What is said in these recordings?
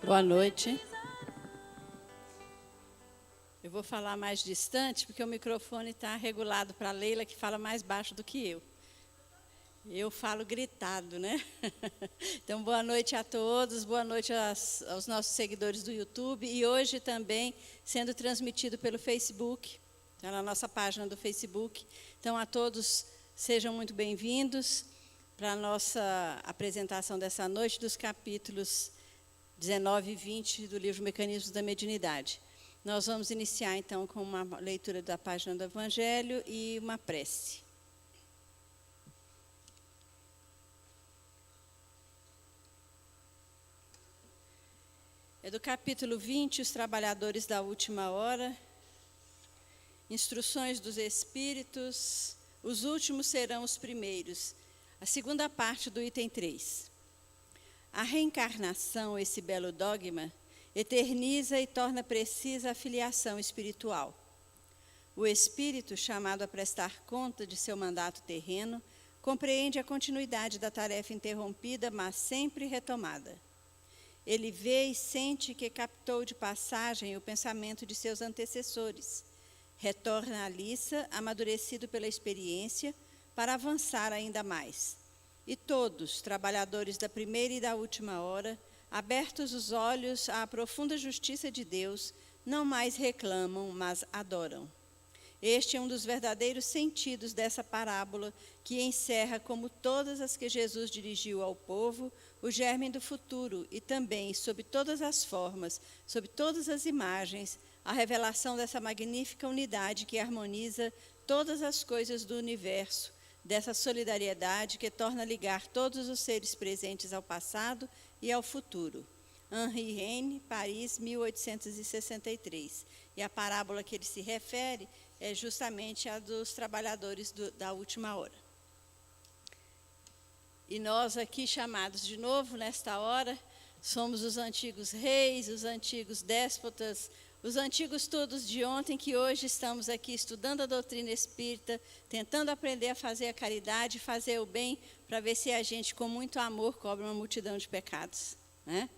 Boa noite. Eu vou falar mais distante, porque o microfone está regulado para a Leila, que fala mais baixo do que eu. Eu falo gritado, né? Então, boa noite a todos, boa noite aos nossos seguidores do YouTube. E hoje também sendo transmitido pelo Facebook, tá na nossa página do Facebook. Então, a todos, sejam muito bem-vindos para a nossa apresentação dessa noite dos capítulos 19 e 20 do livro Mecanismos da Mediunidade. Nós vamos iniciar, então, com uma leitura da página do Evangelho e uma prece. É do capítulo 20, os trabalhadores da última hora, instruções dos Espíritos, os últimos serão os primeiros, a segunda parte do item 3. A reencarnação, esse belo dogma, eterniza e torna precisa a filiação espiritual. O espírito, chamado a prestar conta de seu mandato terreno, compreende a continuidade da tarefa interrompida, mas sempre retomada. Ele vê e sente que captou de passagem o pensamento de seus antecessores. Retorna à liça, amadurecido pela experiência, para avançar ainda mais. E todos, trabalhadores da primeira e da última hora, abertos os olhos à profunda justiça de Deus, não mais reclamam, mas adoram. Este é um dos verdadeiros sentidos dessa parábola, que encerra, como todas as que Jesus dirigiu ao povo, o germe do futuro e também, sob todas as formas, sob todas as imagens, a revelação dessa magnífica unidade que harmoniza todas as coisas do universo, dessa solidariedade que torna a ligar todos os seres presentes ao passado e ao futuro. Henri Heine, Paris, 1863. E a parábola que ele se refere é justamente a dos trabalhadores da última hora. E nós aqui chamados de novo nesta hora, somos os antigos reis, os antigos déspotas, os antigos todos de ontem, que hoje estamos aqui estudando a doutrina espírita, tentando aprender a fazer a caridade, fazer o bem, para ver se a gente, com muito amor, cobre uma multidão de pecados, né?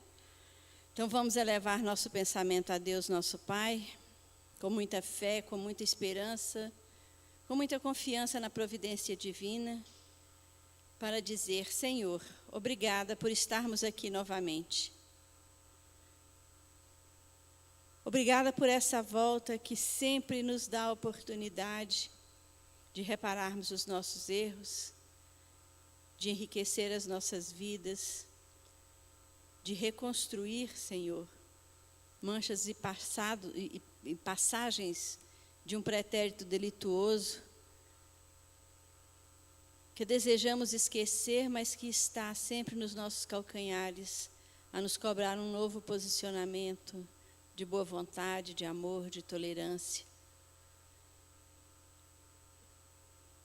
Então, vamos elevar nosso pensamento a Deus, nosso Pai, com muita fé, com muita esperança, com muita confiança na providência divina, para dizer: Senhor, obrigada por estarmos aqui novamente. Obrigada por essa volta que sempre nos dá a oportunidade de repararmos os nossos erros, de enriquecer as nossas vidas, de reconstruir, Senhor, manchas e passagens de um pretérito delituoso, que desejamos esquecer, mas que está sempre nos nossos calcanhares, a nos cobrar um novo posicionamento de boa vontade, de amor, de tolerância,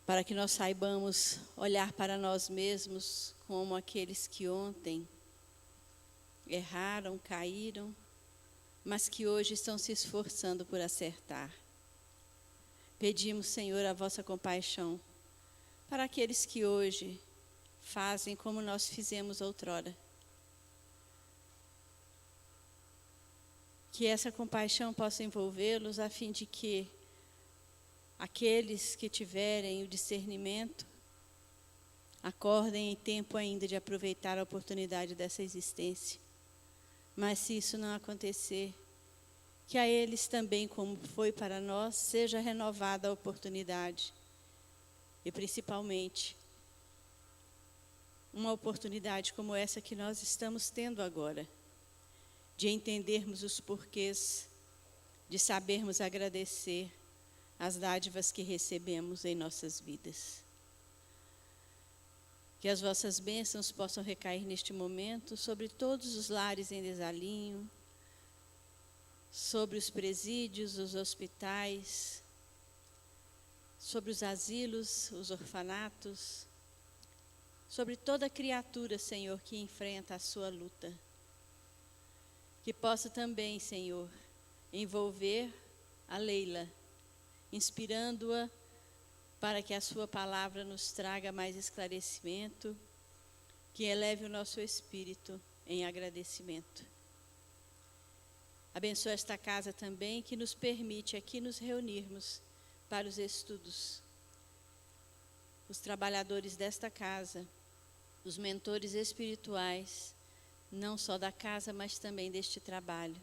para que nós saibamos olhar para nós mesmos como aqueles que ontem erraram, caíram, mas que hoje estão se esforçando por acertar. Pedimos, Senhor, a vossa compaixão para aqueles que hoje fazem como nós fizemos outrora. Que essa compaixão possa envolvê-los, a fim de que aqueles que tiverem o discernimento acordem em tempo ainda de aproveitar a oportunidade dessa existência. Mas se isso não acontecer, que a eles também, como foi para nós, seja renovada a oportunidade. E principalmente, uma oportunidade como essa que nós estamos tendo agora, de entendermos os porquês, de sabermos agradecer as dádivas que recebemos em nossas vidas. Que as vossas bênçãos possam recair neste momento sobre todos os lares em desalinho, sobre os presídios, os hospitais, sobre os asilos, os orfanatos, sobre toda criatura, Senhor, que enfrenta a sua luta. Que possa também, Senhor, envolver a Leila, inspirando-a para que a sua palavra nos traga mais esclarecimento, que eleve o nosso espírito em agradecimento. Abençoa esta casa também, que nos permite aqui nos reunirmos para os estudos. Os trabalhadores desta casa, os mentores espirituais, não só da casa, mas também deste trabalho.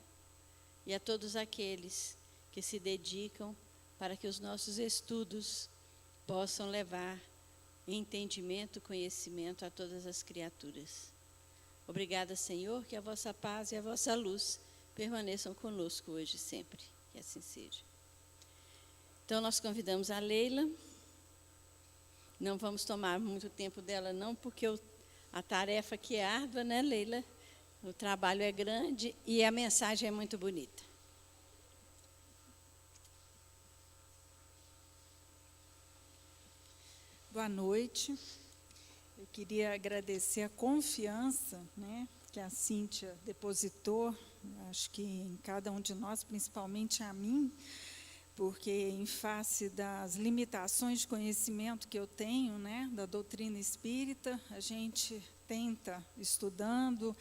E a todos aqueles que se dedicam para que os nossos estudos possam levar entendimento, conhecimento a todas as criaturas. Obrigada, Senhor, que a vossa paz e a vossa luz permaneçam conosco hoje e sempre, que assim seja. Então, nós convidamos a Leila. Não vamos tomar muito tempo dela, não, porque a tarefa aqui é árdua, né, Leila? O trabalho é grande e a mensagem é muito bonita. Boa noite. Eu queria agradecer a confiança, né, que a Cíntia depositou, acho que em cada um de nós, principalmente a mim, porque em face das limitações de conhecimento que eu tenho, né, da doutrina espírita, a gente tenta, estudando,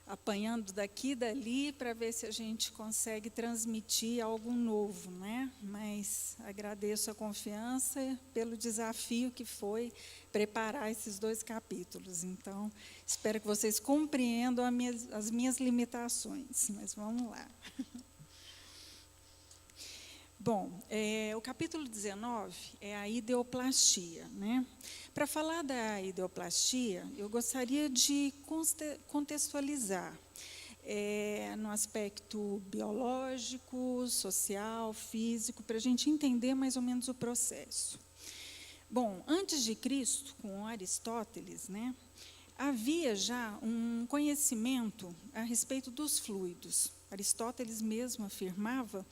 apanhando daqui e dali, para ver se a gente consegue transmitir algo novo, né? Mas agradeço a confiança pelo desafio que foi preparar esses 2 capítulos. Então, espero que vocês compreendam as minhas limitações, mas vamos lá. Bom, o capítulo 19 é a ideoplastia, né? Para falar da ideoplastia, eu gostaria de contextualizar no aspecto biológico, social, físico, para a gente entender mais ou menos o processo. Bom, antes de Cristo, com Aristóteles, né, havia já um conhecimento a respeito dos fluidos. Aristóteles mesmo afirmava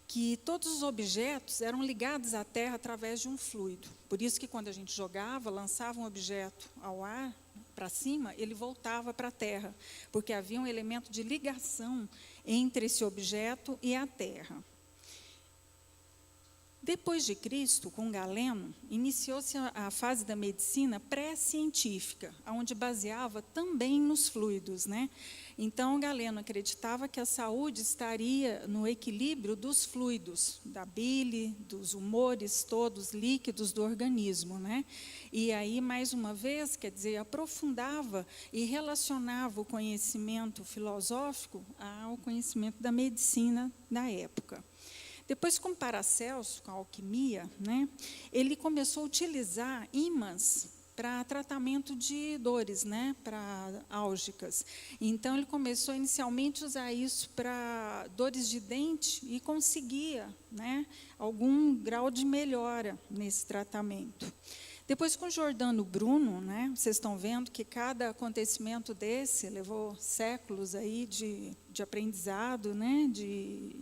que todos os objetos eram ligados à Terra através de um fluido. Por isso que quando a gente jogava, lançava um objeto ao ar, para cima, ele voltava para a Terra, porque havia um elemento de ligação entre esse objeto e a Terra. Depois de Cristo, com Galeno, iniciou-se a fase da medicina pré-científica, onde baseava também nos fluidos, né? Então, Galeno acreditava que a saúde estaria no equilíbrio dos fluidos, da bile, dos humores todos líquidos do organismo, né? E aí, mais uma vez, quer dizer, aprofundava e relacionava o conhecimento filosófico ao conhecimento da medicina da época. Depois, com Paracelso, com a alquimia, né, ele começou a utilizar ímãs para tratamento de dores, né, para álgicas. Então, ele começou inicialmente a usar isso para dores de dente e conseguia, né, algum grau de melhora nesse tratamento. Depois, com Giordano Bruno, né, vocês estão vendo que cada acontecimento desse levou séculos aí de aprendizado, né, de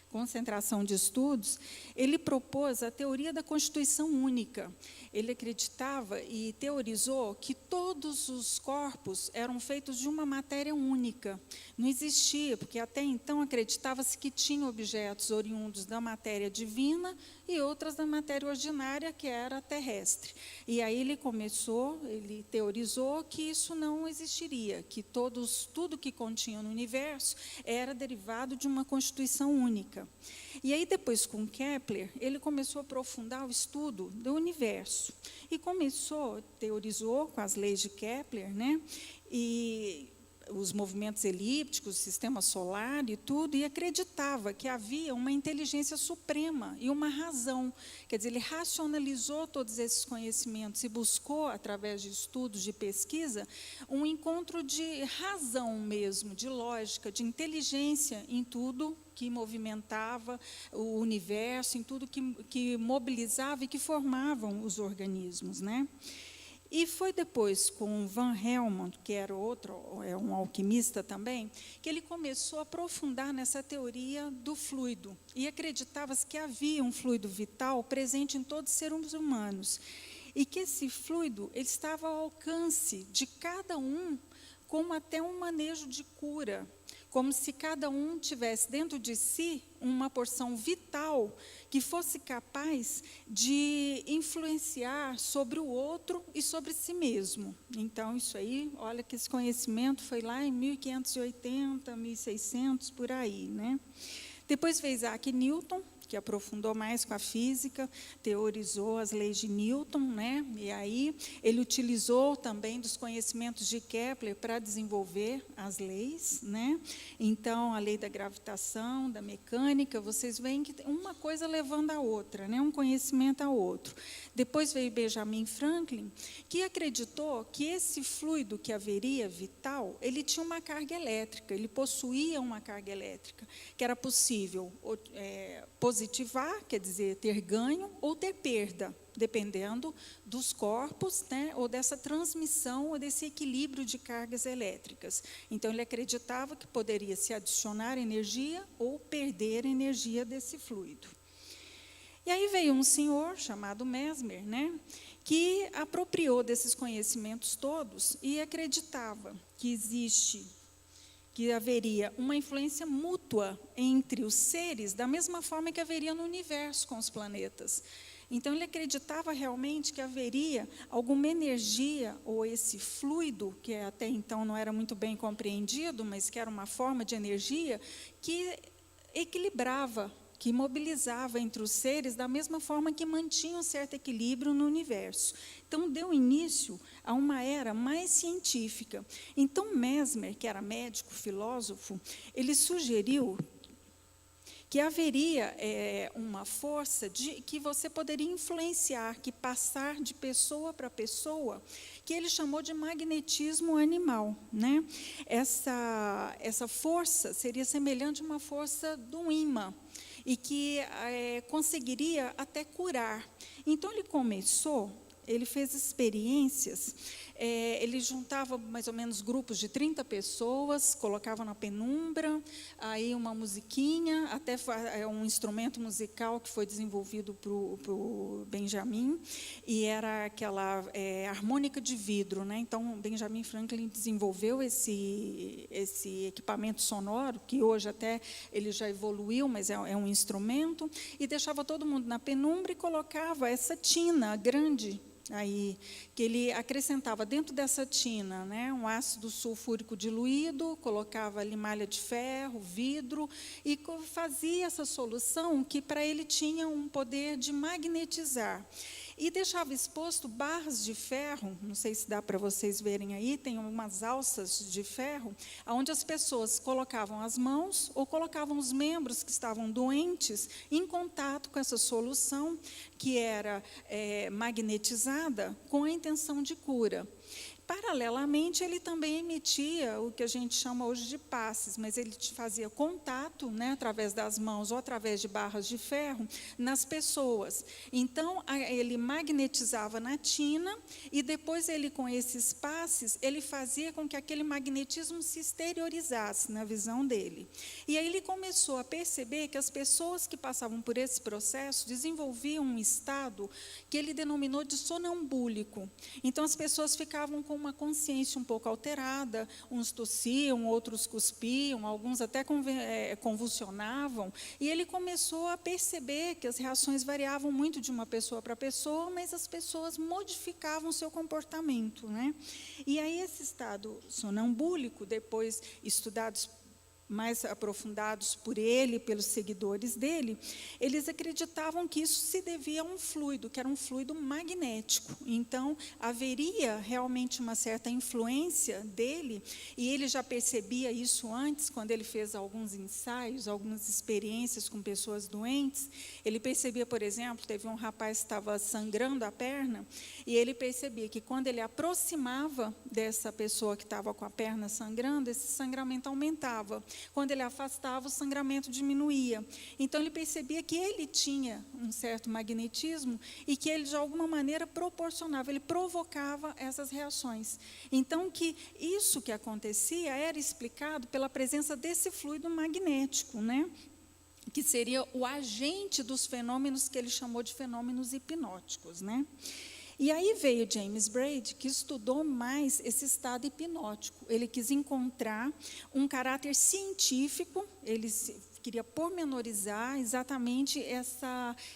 concentração de estudos, ele propôs a teoria da Constituição Única. Ele acreditava e teorizou que todos os corpos eram feitos de uma matéria única. Não existia, porque até então acreditava-se que tinha objetos oriundos da matéria divina e outras da matéria ordinária, que era terrestre. E aí ele teorizou que isso não existiria, que tudo que continha no universo era derivado de uma constituição única. E aí, depois, com Kepler, ele começou a aprofundar o estudo do universo. E teorizou com as leis de Kepler, né, e os movimentos elípticos, o sistema solar e tudo, e acreditava que havia uma inteligência suprema e uma razão. Quer dizer, ele racionalizou todos esses conhecimentos e buscou, através de estudos, de pesquisa, um encontro de razão mesmo, de lógica, de inteligência em tudo que movimentava o universo, em tudo que mobilizava e que formavam os organismos, né? E foi depois com Van Helmont, que era um alquimista também, que ele começou a aprofundar nessa teoria do fluido. E acreditava-se que havia um fluido vital presente em todos os seres humanos. E que esse fluido ele estava ao alcance de cada um, como até um manejo de cura, como se cada um tivesse dentro de si uma porção vital que fosse capaz de influenciar sobre o outro e sobre si mesmo. Então, isso aí, olha que esse conhecimento foi lá em 1580, 1600, por aí, né? Depois veio Isaac Newton, que aprofundou mais com a física, teorizou as leis de Newton, né? E aí ele utilizou também dos conhecimentos de Kepler para desenvolver as leis, né? Então, a lei da gravitação, da mecânica, vocês veem que uma coisa levando a outra, né? Um conhecimento ao outro. Depois veio Benjamin Franklin, que acreditou que esse fluido que haveria, vital, ele tinha uma carga elétrica, ele possuía uma carga elétrica, que era possível positivar, quer dizer, ter ganho, ou ter perda, dependendo dos corpos, né, ou dessa transmissão, ou desse equilíbrio de cargas elétricas. Então, ele acreditava que poderia se adicionar energia ou perder energia desse fluido. E aí veio um senhor chamado Mesmer, né, que apropriou desses conhecimentos todos e acreditava que haveria uma influência mútua entre os seres, da mesma forma que haveria no universo com os planetas. Então, ele acreditava realmente que haveria alguma energia, ou esse fluido, que até então não era muito bem compreendido, mas que era uma forma de energia, que equilibrava, que mobilizava entre os seres da mesma forma que mantinha um certo equilíbrio no universo. Então, deu início a uma era mais científica. Então, Mesmer, que era médico, filósofo, ele sugeriu que haveria uma força que você poderia influenciar, que passar de pessoa para pessoa, que ele chamou de magnetismo animal, né? Essa força seria semelhante a uma força do ímã, e que conseguiria até curar. Então, ele fez experiências, ele juntava mais ou menos grupos de 30 pessoas, colocava na penumbra, aí uma musiquinha, até um instrumento musical que foi desenvolvido para o Benjamin, e era aquela harmônica de vidro, né? Então, Benjamin Franklin desenvolveu esse equipamento sonoro, que hoje até ele já evoluiu, mas é um instrumento, e deixava todo mundo na penumbra e colocava essa tina grande, aí, que ele acrescentava dentro dessa tina, né, um ácido sulfúrico diluído, colocava ali malha de ferro, vidro, e fazia essa solução que para ele tinha um poder de magnetizar. E deixava exposto barras de ferro, não sei se dá para vocês verem aí, tem umas alças de ferro, onde as pessoas colocavam as mãos ou colocavam os membros que estavam doentes em contato com essa solução, que era magnetizada com a intenção de cura. Paralelamente, ele também emitia o que a gente chama hoje de passes, mas ele fazia contato, né, através das mãos ou através de barras de ferro, nas pessoas. Então, ele magnetizava na tina e depois ele, com esses passes, ele fazia com que aquele magnetismo se exteriorizasse na visão dele. E aí ele começou a perceber que as pessoas que passavam por esse processo desenvolviam um estado que ele denominou de sonambúlico. Então, as pessoas ficavam com uma consciência um pouco alterada, uns tossiam, outros cuspiam, alguns até convulsionavam, e ele começou a perceber que as reações variavam muito de uma pessoa para pessoa, mas as pessoas modificavam o seu comportamento, né? E aí esse estado sonambúlico, depois estudados mais aprofundados por ele, pelos seguidores dele, eles acreditavam que isso se devia a um fluido, que era um fluido magnético. Então, haveria realmente uma certa influência dele, e ele já percebia isso antes, quando ele fez alguns ensaios, algumas experiências com pessoas doentes. Ele percebia, por exemplo, teve um rapaz que estava sangrando a perna, e ele percebia que quando ele aproximava dessa pessoa que estava com a perna sangrando, esse sangramento aumentava. Quando ele afastava, o sangramento diminuía. Então, ele percebia que ele tinha um certo magnetismo e que ele, de alguma maneira, proporcionava, ele provocava essas reações. Então, que isso que acontecia era explicado pela presença desse fluido magnético, né? Que seria o agente dos fenômenos que ele chamou de fenômenos hipnóticos, né? E aí veio James Braid, que estudou mais esse estado hipnótico. Ele quis encontrar um caráter científico, ele queria pormenorizar exatamente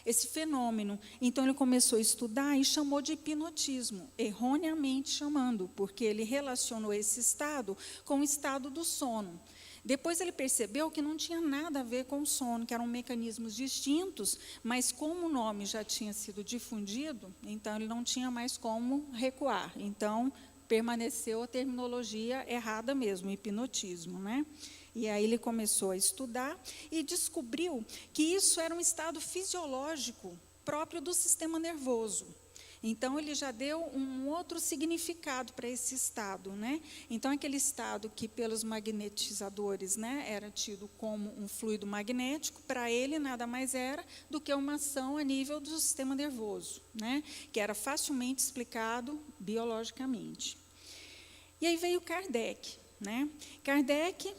esse fenômeno. Então, ele começou a estudar e chamou de hipnotismo, erroneamente chamando, porque ele relacionou esse estado com o estado do sono. Depois ele percebeu que não tinha nada a ver com o sono, que eram mecanismos distintos, mas como o nome já tinha sido difundido, então ele não tinha mais como recuar. Então, permaneceu a terminologia errada mesmo, hipnotismo, né? E aí ele começou a estudar e descobriu que isso era um estado fisiológico próprio do sistema nervoso. Então, ele já deu um outro significado para esse estado, né? Então, aquele estado que pelos magnetizadores, né, era tido como um fluido magnético, para ele nada mais era do que uma ação a nível do sistema nervoso, né? Que era facilmente explicado biologicamente. E aí veio Kardec, né? Kardec,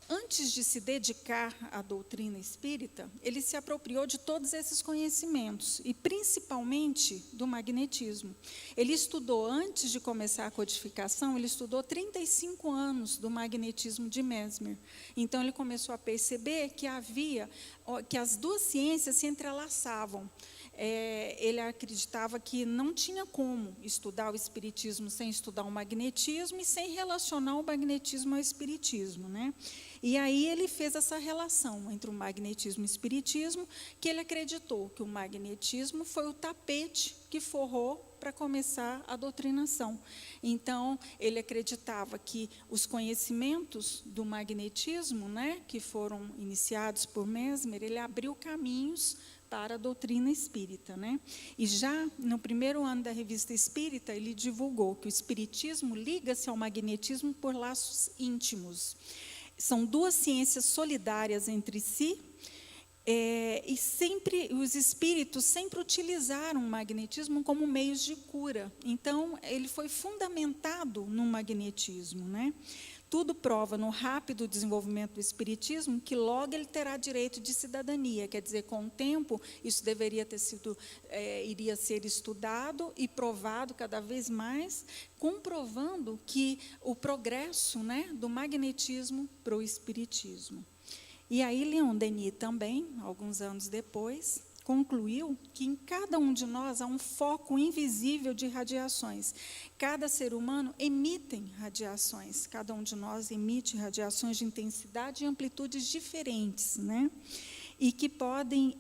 antes de se dedicar à doutrina espírita, ele se apropriou de todos esses conhecimentos, e principalmente do magnetismo. Ele estudou, antes de começar a codificação, ele estudou 35 anos do magnetismo de Mesmer. Então, ele começou a perceber que as duas ciências se entrelaçavam. Ele acreditava que não tinha como estudar o espiritismo sem estudar o magnetismo e sem relacionar o magnetismo ao espiritismo, né? E aí ele fez essa relação entre o magnetismo e o espiritismo, que ele acreditou que o magnetismo foi o tapete que forrou para começar a doutrinação. Então, ele acreditava que os conhecimentos do magnetismo, né, que foram iniciados por Mesmer, ele abriu caminhos para a doutrina espírita, né? E já no primeiro ano da Revista Espírita, ele divulgou que o espiritismo liga-se ao magnetismo por laços íntimos. São duas ciências solidárias entre si, e sempre os espíritos sempre utilizaram o magnetismo como meios de cura. Então, ele foi fundamentado no magnetismo, né? Tudo prova no rápido desenvolvimento do espiritismo que logo ele terá direito de cidadania, quer dizer, com o tempo isso iria ser estudado e provado cada vez mais, comprovando que o progresso, né, do magnetismo para o espiritismo. E aí Leon Denis também, alguns anos depois, concluiu que em cada um de nós há um foco invisível de radiações. Cada ser humano emite radiações, cada um de nós emite radiações de intensidade e amplitudes diferentes, né? E que podem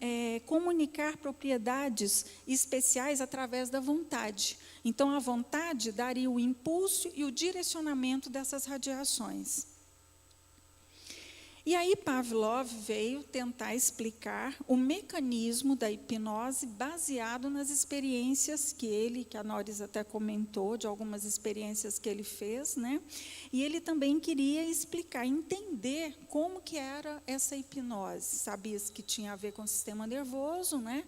comunicar propriedades especiais através da vontade. Então, a vontade daria o impulso e o direcionamento dessas radiações. E aí Pavlov veio tentar explicar o mecanismo da hipnose baseado nas experiências que a Noris até comentou, de algumas experiências que ele fez, né? E ele também queria explicar, entender como que era essa hipnose. Sabia que tinha a ver com o sistema nervoso, né?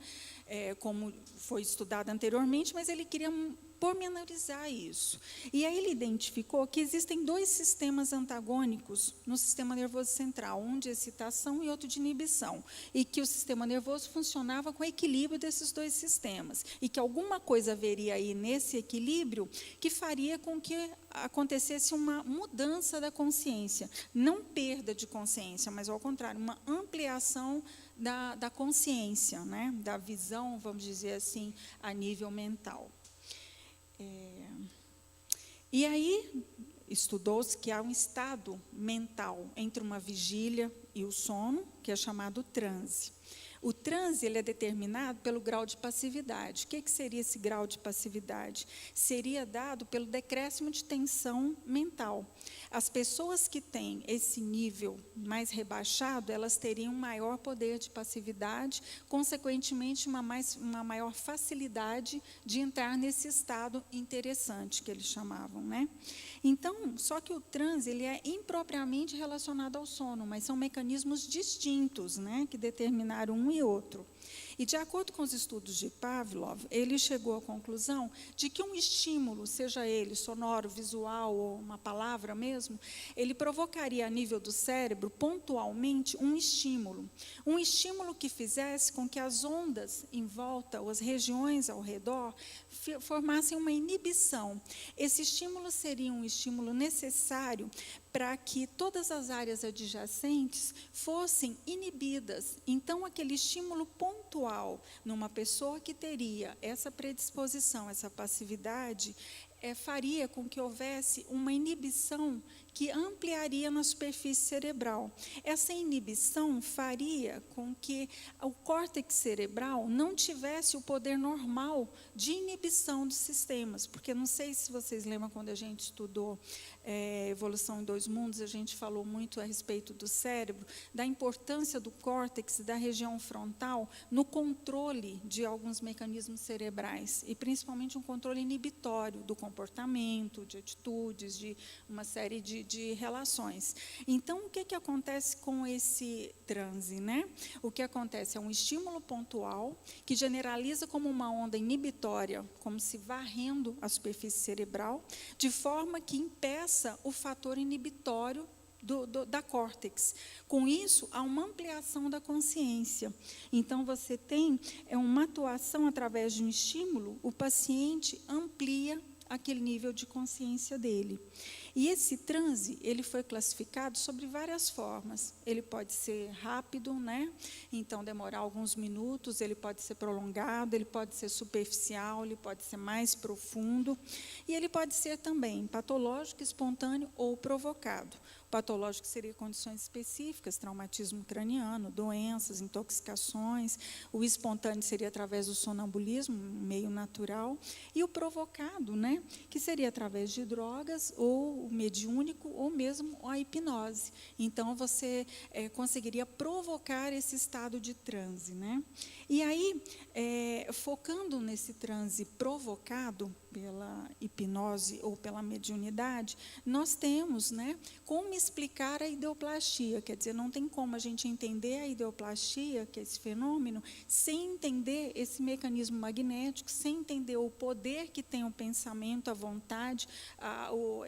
Como foi estudado anteriormente, mas ele queria pormenorizar isso. E aí ele identificou que existem dois sistemas antagônicos no sistema nervoso central, um de excitação e outro de inibição, e que o sistema nervoso funcionava com o equilíbrio desses dois sistemas, e que alguma coisa haveria aí nesse equilíbrio que faria com que acontecesse uma mudança da consciência, não perda de consciência, mas ao contrário, uma ampliação da consciência, né? Da visão, vamos dizer assim, a nível mental. E aí, estudou-se que há um estado mental entre uma vigília e o sono, que é chamado transe. O transe ele é determinado pelo grau de passividade. O que seria esse grau de passividade? Seria dado pelo decréscimo de tensão mental. As pessoas que têm esse nível mais rebaixado, elas teriam um maior poder de passividade, consequentemente, uma maior facilidade de entrar nesse estado interessante, que eles chamavam, né? Então, só que o transe ele é impropriamente relacionado ao sono, mas são mecanismos distintos, né, que determinaram um e outro. E, de acordo com os estudos de Pavlov, ele chegou à conclusão de que um estímulo, seja ele sonoro, visual ou uma palavra mesmo, ele provocaria a nível do cérebro, pontualmente, um estímulo que fizesse com que as ondas em volta, ou as regiões ao redor, formassem uma inibição. Esse estímulo seria um estímulo necessário para que todas as áreas adjacentes fossem inibidas. Então, aquele estímulo pontual numa pessoa que teria essa predisposição, essa passividade, faria com que houvesse uma inibição que ampliaria na superfície cerebral. Essa inibição faria com que o córtex cerebral não tivesse o poder normal de inibição dos sistemas, porque não sei se vocês lembram quando a gente estudou Evolução em Dois Mundos, a gente falou muito a respeito do cérebro, da importância do córtex, da região frontal, no controle de alguns mecanismos cerebrais, e principalmente um controle inibitório do comportamento, de atitudes, de uma série de relações. Então, o que acontece com esse transe, né? O que acontece é um estímulo pontual que generaliza como uma onda inibitória, como se varrendo a superfície cerebral, de forma que impeça o fator inibitório da córtex. Com isso, há uma ampliação da consciência. Então, você tem uma atuação através de um estímulo, o paciente amplia aquele nível de consciência dele. E esse transe, ele foi classificado sobre várias formas. Ele pode ser rápido, né? Então, demorar alguns minutos, ele pode ser prolongado, ele pode ser superficial, ele pode ser mais profundo, e ele pode ser também patológico, espontâneo ou provocado. O patológico seria condições específicas, traumatismo craniano, doenças, intoxicações. O espontâneo seria através do sonambulismo, meio natural. E o provocado, né, que seria através de drogas, ou o mediúnico, ou mesmo a hipnose. Então, você conseguiria provocar esse estado de transe, né? E aí, focando nesse transe provocado pela hipnose ou pela mediunidade, nós temos, né, como explicar a ideoplastia. Quer dizer, não tem como a gente entender a ideoplastia, que é esse fenômeno, sem entender esse mecanismo magnético, sem entender o poder que tem o pensamento, a vontade,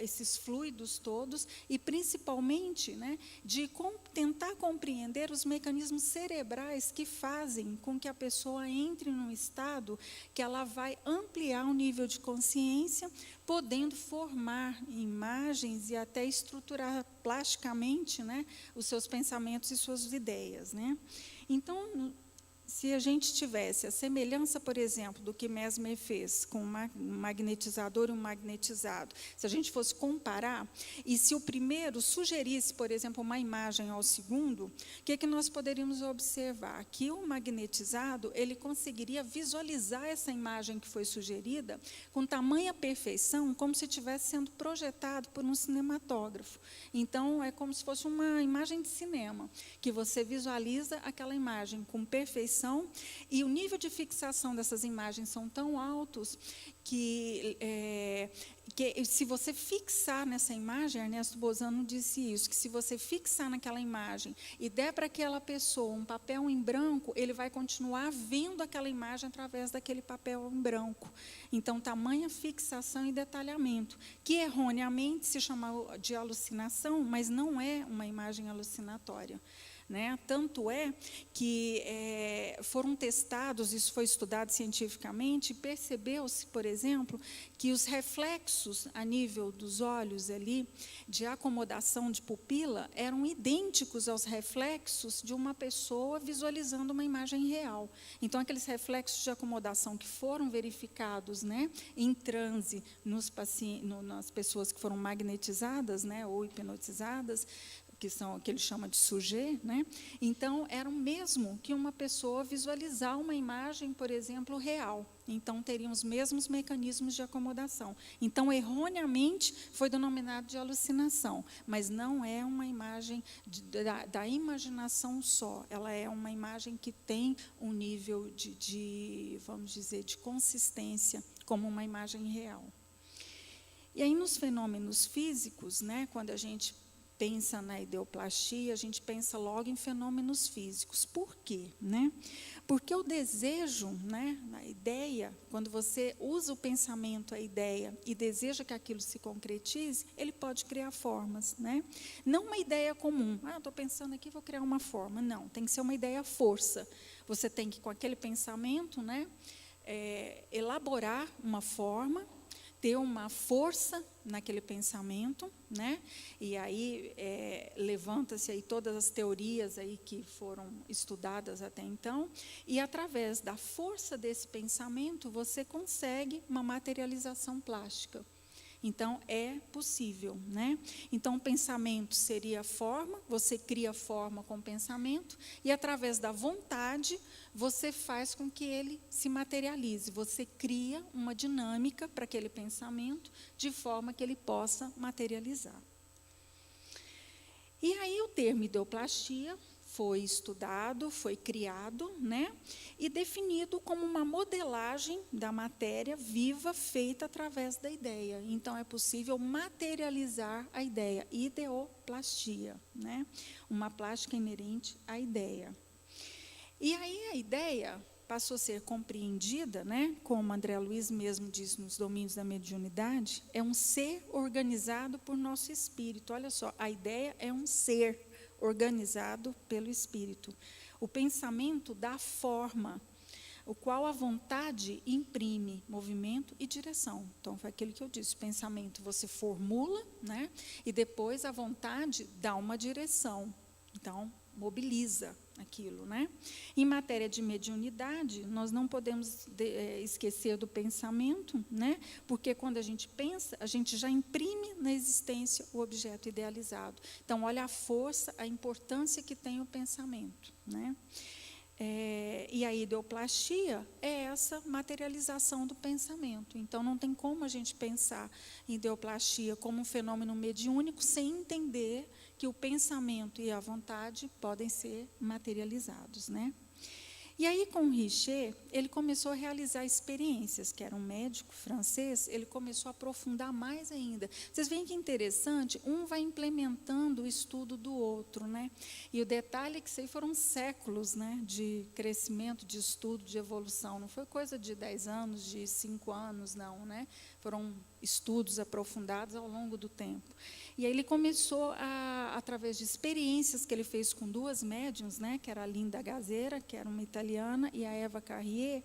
esses fluidos todos, e principalmente, né, de tentar compreender os mecanismos cerebrais que fazem com que a pessoa entre num estado que ela vai ampliar o nível de consciência, podendo formar imagens e até estruturar plasticamente, né, os seus pensamentos e suas ideias, né? Então, se a gente tivesse a semelhança, por exemplo, do que Mesmer fez com um magnetizador e um magnetizado, se a gente fosse comparar, e se o primeiro sugerisse, por exemplo, uma imagem ao segundo, o que nós poderíamos observar? Que o magnetizado, ele conseguiria visualizar essa imagem que foi sugerida com tamanha perfeição, como se estivesse sendo projetado por um cinematógrafo. Então, é como se fosse uma imagem de cinema, que você visualiza aquela imagem com perfeição, e o nível de fixação dessas imagens são tão altos que se você fixar nessa imagem, Ernesto Bozano disse isso, que se você fixar naquela imagem e der para aquela pessoa um papel em branco, ele vai continuar vendo aquela imagem através daquele papel em branco. Então, tamanha fixação e detalhamento, que erroneamente se chama de alucinação, mas não é uma imagem alucinatória. Né? Tanto é que foram testados, isso foi estudado cientificamente, e percebeu-se, por exemplo, que os reflexos a nível dos olhos ali, de acomodação de pupila, eram idênticos aos reflexos de uma pessoa visualizando uma imagem real. Então, aqueles reflexos de acomodação que foram verificados, né, em transe nas pessoas que foram magnetizadas, né, ou hipnotizadas, que ele chama de sujet, né? Então, era o mesmo que uma pessoa visualizar uma imagem, por exemplo, real. Então, teriam os mesmos mecanismos de acomodação. Então, erroneamente, foi denominado de alucinação, mas não é uma imagem da imaginação só. Ela é uma imagem que tem um nível vamos dizer, de consistência, como uma imagem real. E aí, nos fenômenos físicos, né, quando a gente pensa na ideoplastia, a gente pensa logo em fenômenos físicos. Por quê, né? Porque o desejo, né, a ideia, quando você usa o pensamento, a ideia, e deseja que aquilo se concretize, ele pode criar formas, né? Não uma ideia comum. Estou pensando aqui, vou criar uma forma. Não, tem que ser uma ideia força. Você tem que, com aquele pensamento, né, elaborar uma forma, ter uma força naquele pensamento, né? E aí levanta-se aí todas as teorias aí que foram estudadas até então, e através da força desse pensamento você consegue uma materialização plástica. Então, é possível, né? Então, o pensamento seria a forma, você cria forma com o pensamento, e através da vontade, você faz com que ele se materialize. Você cria uma dinâmica para aquele pensamento, de forma que ele possa materializar. E aí, o termo ideoplastia foi estudado, foi criado, né, e definido como uma modelagem da matéria viva feita através da ideia. Então, é possível materializar a ideia, ideoplastia, né, uma plástica inerente à ideia. E aí a ideia passou a ser compreendida, né, como André Luiz mesmo diz nos Domínios da Mediunidade, é um ser organizado por nosso espírito. Olha só, a ideia é um ser organizado pelo espírito. O pensamento dá forma, o qual a vontade imprime movimento e direção. Então, foi aquilo que eu disse, o pensamento você formula, né, e depois a vontade dá uma direção. Então, mobiliza aquilo, né? Em matéria de mediunidade, nós não podemos esquecer do pensamento, né? Porque quando a gente pensa, a gente já imprime na existência o objeto idealizado. Então, olha a força, a importância que tem o pensamento, né? E a ideoplastia é essa materialização do pensamento. Então, não tem como a gente pensar em ideoplastia como um fenômeno mediúnico sem entender que o pensamento e a vontade podem ser materializados, né? E aí, com Richer, ele começou a realizar experiências, que era um médico francês, ele começou a aprofundar mais ainda. Vocês veem que interessante, um vai implementando o estudo do outro, né? E o detalhe é que isso aí foram séculos, né, de crescimento, de estudo, de evolução. Não foi coisa de 10 anos, de 5 anos, não, né? Foram estudos aprofundados ao longo do tempo. E aí ele começou, através de experiências que ele fez com duas médiuns, né, que era a Linda Gazera, que era uma italiana, e a Eva Carrier,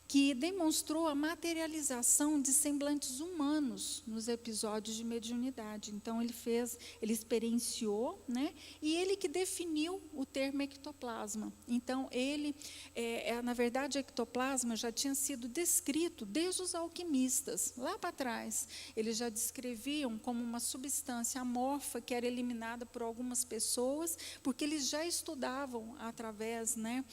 que demonstrou a materialização de semblantes humanos nos episódios de mediunidade. Então, ele experienciou, né, e ele que definiu o termo ectoplasma. Então, na verdade, ectoplasma já tinha sido descrito desde os alquimistas, lá para trás. Eles já descreviam como uma substância amorfa que era eliminada por algumas pessoas, porque eles já estudavam através, né,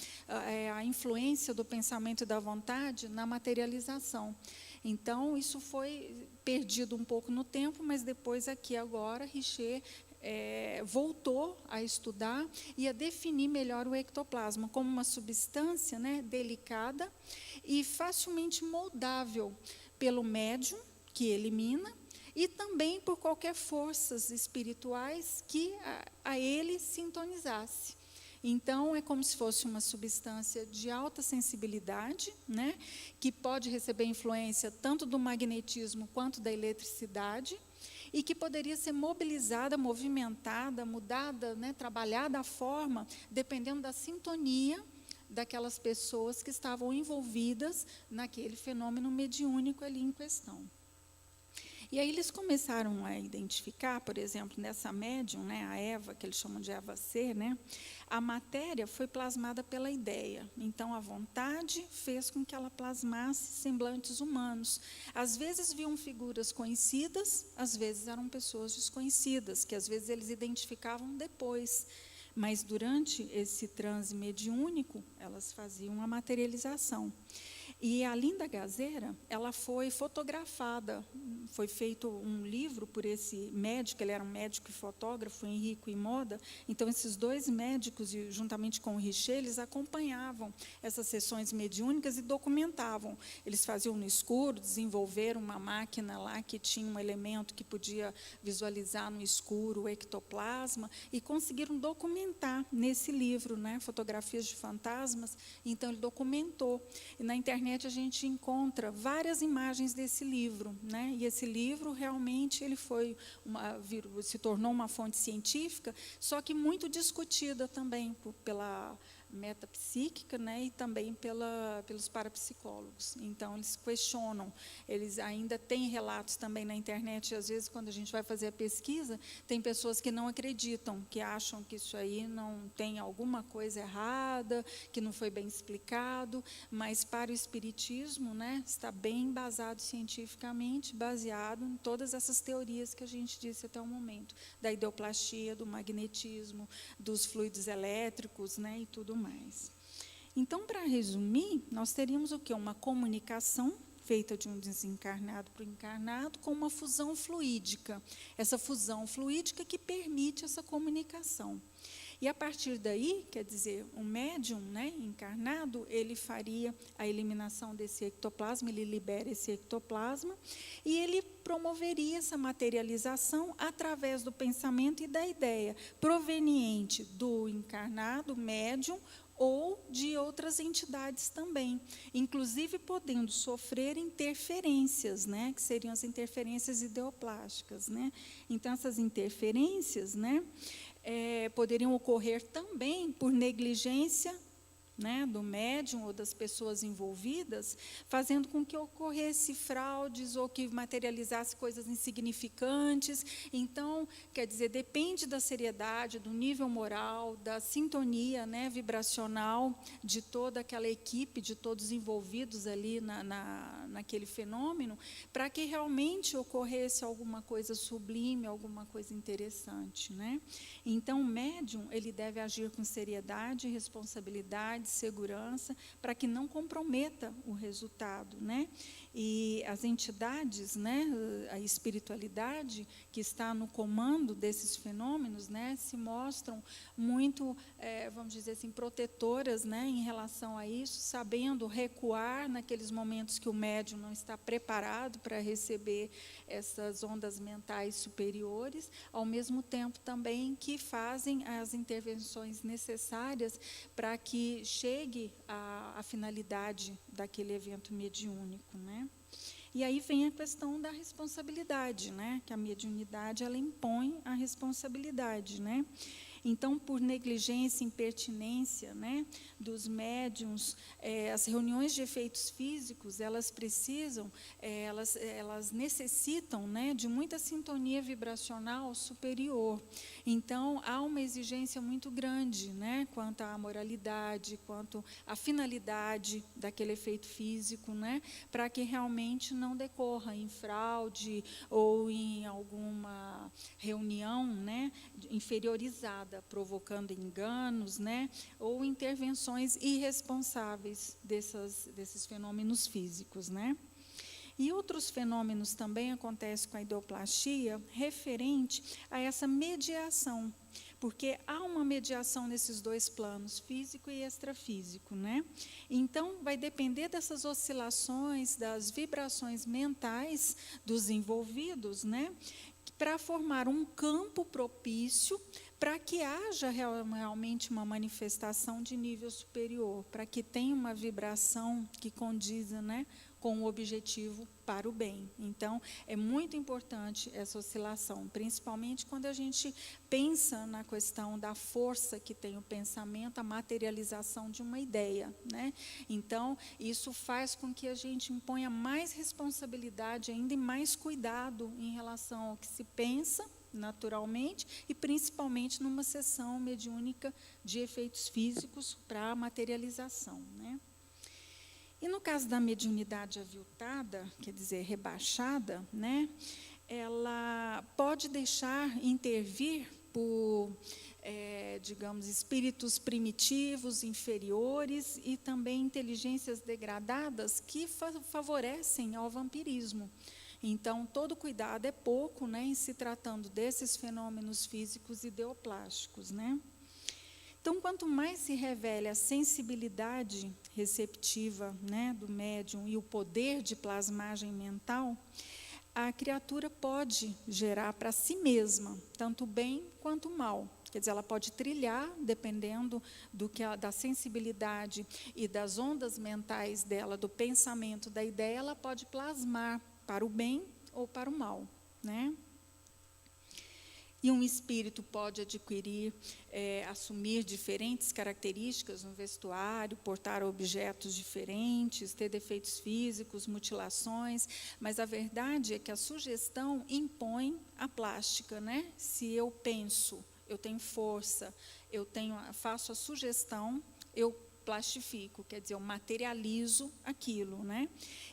a influência do pensamento e da vontade na materialização. Então, isso foi perdido um pouco no tempo, mas depois, aqui agora, Richer voltou a estudar e a definir melhor o ectoplasma como uma substância, né, delicada e facilmente moldável pelo médium, que elimina, e também por qualquer forças espirituais que a ele sintonizasse. Então, é como se fosse uma substância de alta sensibilidade, né, que pode receber influência tanto do magnetismo quanto da eletricidade, e que poderia ser mobilizada, movimentada, mudada, né, trabalhada a forma, dependendo da sintonia daquelas pessoas que estavam envolvidas naquele fenômeno mediúnico ali em questão. E aí eles começaram a identificar, por exemplo, nessa médium, né, a Eva, que eles chamam de Eva C, né, a matéria foi plasmada pela ideia. Então, a vontade fez com que ela plasmasse semblantes humanos. Às vezes viam figuras conhecidas, às vezes eram pessoas desconhecidas, que às vezes eles identificavam depois. Mas durante esse transe mediúnico, elas faziam a materialização. E a Linda Gazera, ela foi fotografada, foi feito um livro por esse médico, ele era um médico e fotógrafo, Henrico Imoda. Então, esses dois médicos, juntamente com o Richer, eles acompanhavam essas sessões mediúnicas e documentavam. Eles faziam no escuro, desenvolveram uma máquina lá que tinha um elemento que podia visualizar no escuro o ectoplasma, e conseguiram documentar nesse livro, né, fotografias de fantasmas. Então, ele documentou. E na internet a gente encontra várias imagens desse livro, né? E esse livro realmente ele se tornou uma fonte científica, só que muito discutida também pela metapsíquica, né, e também pelos parapsicólogos. Então, eles questionam, eles ainda têm relatos também na internet, e às vezes, quando a gente vai fazer a pesquisa, tem pessoas que não acreditam, que acham que isso aí não tem alguma coisa errada, que não foi bem explicado, mas para o espiritismo, né, está bem embasado cientificamente, baseado em todas essas teorias que a gente disse até o momento, da ideoplastia, do magnetismo, dos fluidos elétricos, né, e tudo mais. Então, para resumir, nós teríamos o quê? Uma comunicação feita de um desencarnado para o encarnado, com uma fusão fluídica. Essa fusão fluídica que permite essa comunicação. E a partir daí, quer dizer, o médium, né, encarnado, ele faria a eliminação desse ectoplasma, ele libera esse ectoplasma, e ele promoveria essa materialização através do pensamento e da ideia, proveniente do encarnado, médium, ou de outras entidades também, inclusive podendo sofrer interferências, né, que seriam as interferências ideoplásticas, né? Então, essas interferências, né, poderiam ocorrer também por negligência, né, do médium ou das pessoas envolvidas, fazendo com que ocorresse fraudes ou que materializasse coisas insignificantes. Então, quer dizer, depende da seriedade, do nível moral, da sintonia, né, vibracional de toda aquela equipe, de todos envolvidos ali naquele fenômeno, para que realmente ocorresse alguma coisa sublime, alguma coisa interessante, né? Então, o médium, ele deve agir com seriedade, responsabilidade, segurança, para que não comprometa o resultado, né? E as entidades, né, a espiritualidade que está no comando desses fenômenos, né, se mostram muito, vamos dizer assim, protetoras, né, em relação a isso, sabendo recuar naqueles momentos que o médium não está preparado para receber essas ondas mentais superiores, ao mesmo tempo também que fazem as intervenções necessárias para que chegue à finalidade daquele evento mediúnico, né? E aí vem a questão da responsabilidade, né? Que a mediunidade ela impõe a responsabilidade, né? Então, por negligência, impertinência, né, dos médiuns, as reuniões de efeitos físicos, elas precisam, elas necessitam, né, de muita sintonia vibracional superior. Então, há uma exigência muito grande, né, quanto à moralidade, quanto à finalidade daquele efeito físico, né, para que realmente não decorra em fraude ou em alguma reunião, né, inferiorizada, provocando enganos, né, ou intervenções irresponsáveis desses fenômenos físicos, né. E outros fenômenos também acontecem com a ideoplastia referente a essa mediação, porque há uma mediação nesses dois planos, físico e extrafísico, né? Então, vai depender dessas oscilações, das vibrações mentais dos envolvidos, né, para formar um campo propício para que haja realmente uma manifestação de nível superior, para que tenha uma vibração que condiza, né, com o objetivo para o bem. Então, é muito importante essa oscilação, principalmente quando a gente pensa na questão da força que tem o pensamento, a materialização de uma ideia, né? Então, isso faz com que a gente imponha mais responsabilidade ainda e mais cuidado em relação ao que se pensa, naturalmente, e principalmente numa sessão mediúnica de efeitos físicos para a materialização, né? E no caso da mediunidade aviltada, quer dizer, rebaixada, né, ela pode deixar intervir por, digamos, espíritos primitivos, inferiores e também inteligências degradadas que favorecem ao vampirismo. Então, todo cuidado é pouco, né, em se tratando desses fenômenos físicos ideoplásticos, né? Então, quanto mais se revela a sensibilidade receptiva, né, do médium e o poder de plasmagem mental, a criatura pode gerar para si mesma tanto bem quanto mal. Quer dizer, ela pode trilhar, dependendo da sensibilidade e das ondas mentais dela, do pensamento, da ideia, ela pode plasmar para o bem ou para o mal, né? E um espírito pode adquirir, assumir diferentes características no vestuário, portar objetos diferentes, ter defeitos físicos, mutilações, mas a verdade é que a sugestão impõe a plástica, né? Se eu penso, eu tenho força, faço a sugestão, eu plastifico, quer dizer, eu materializo aquilo, né?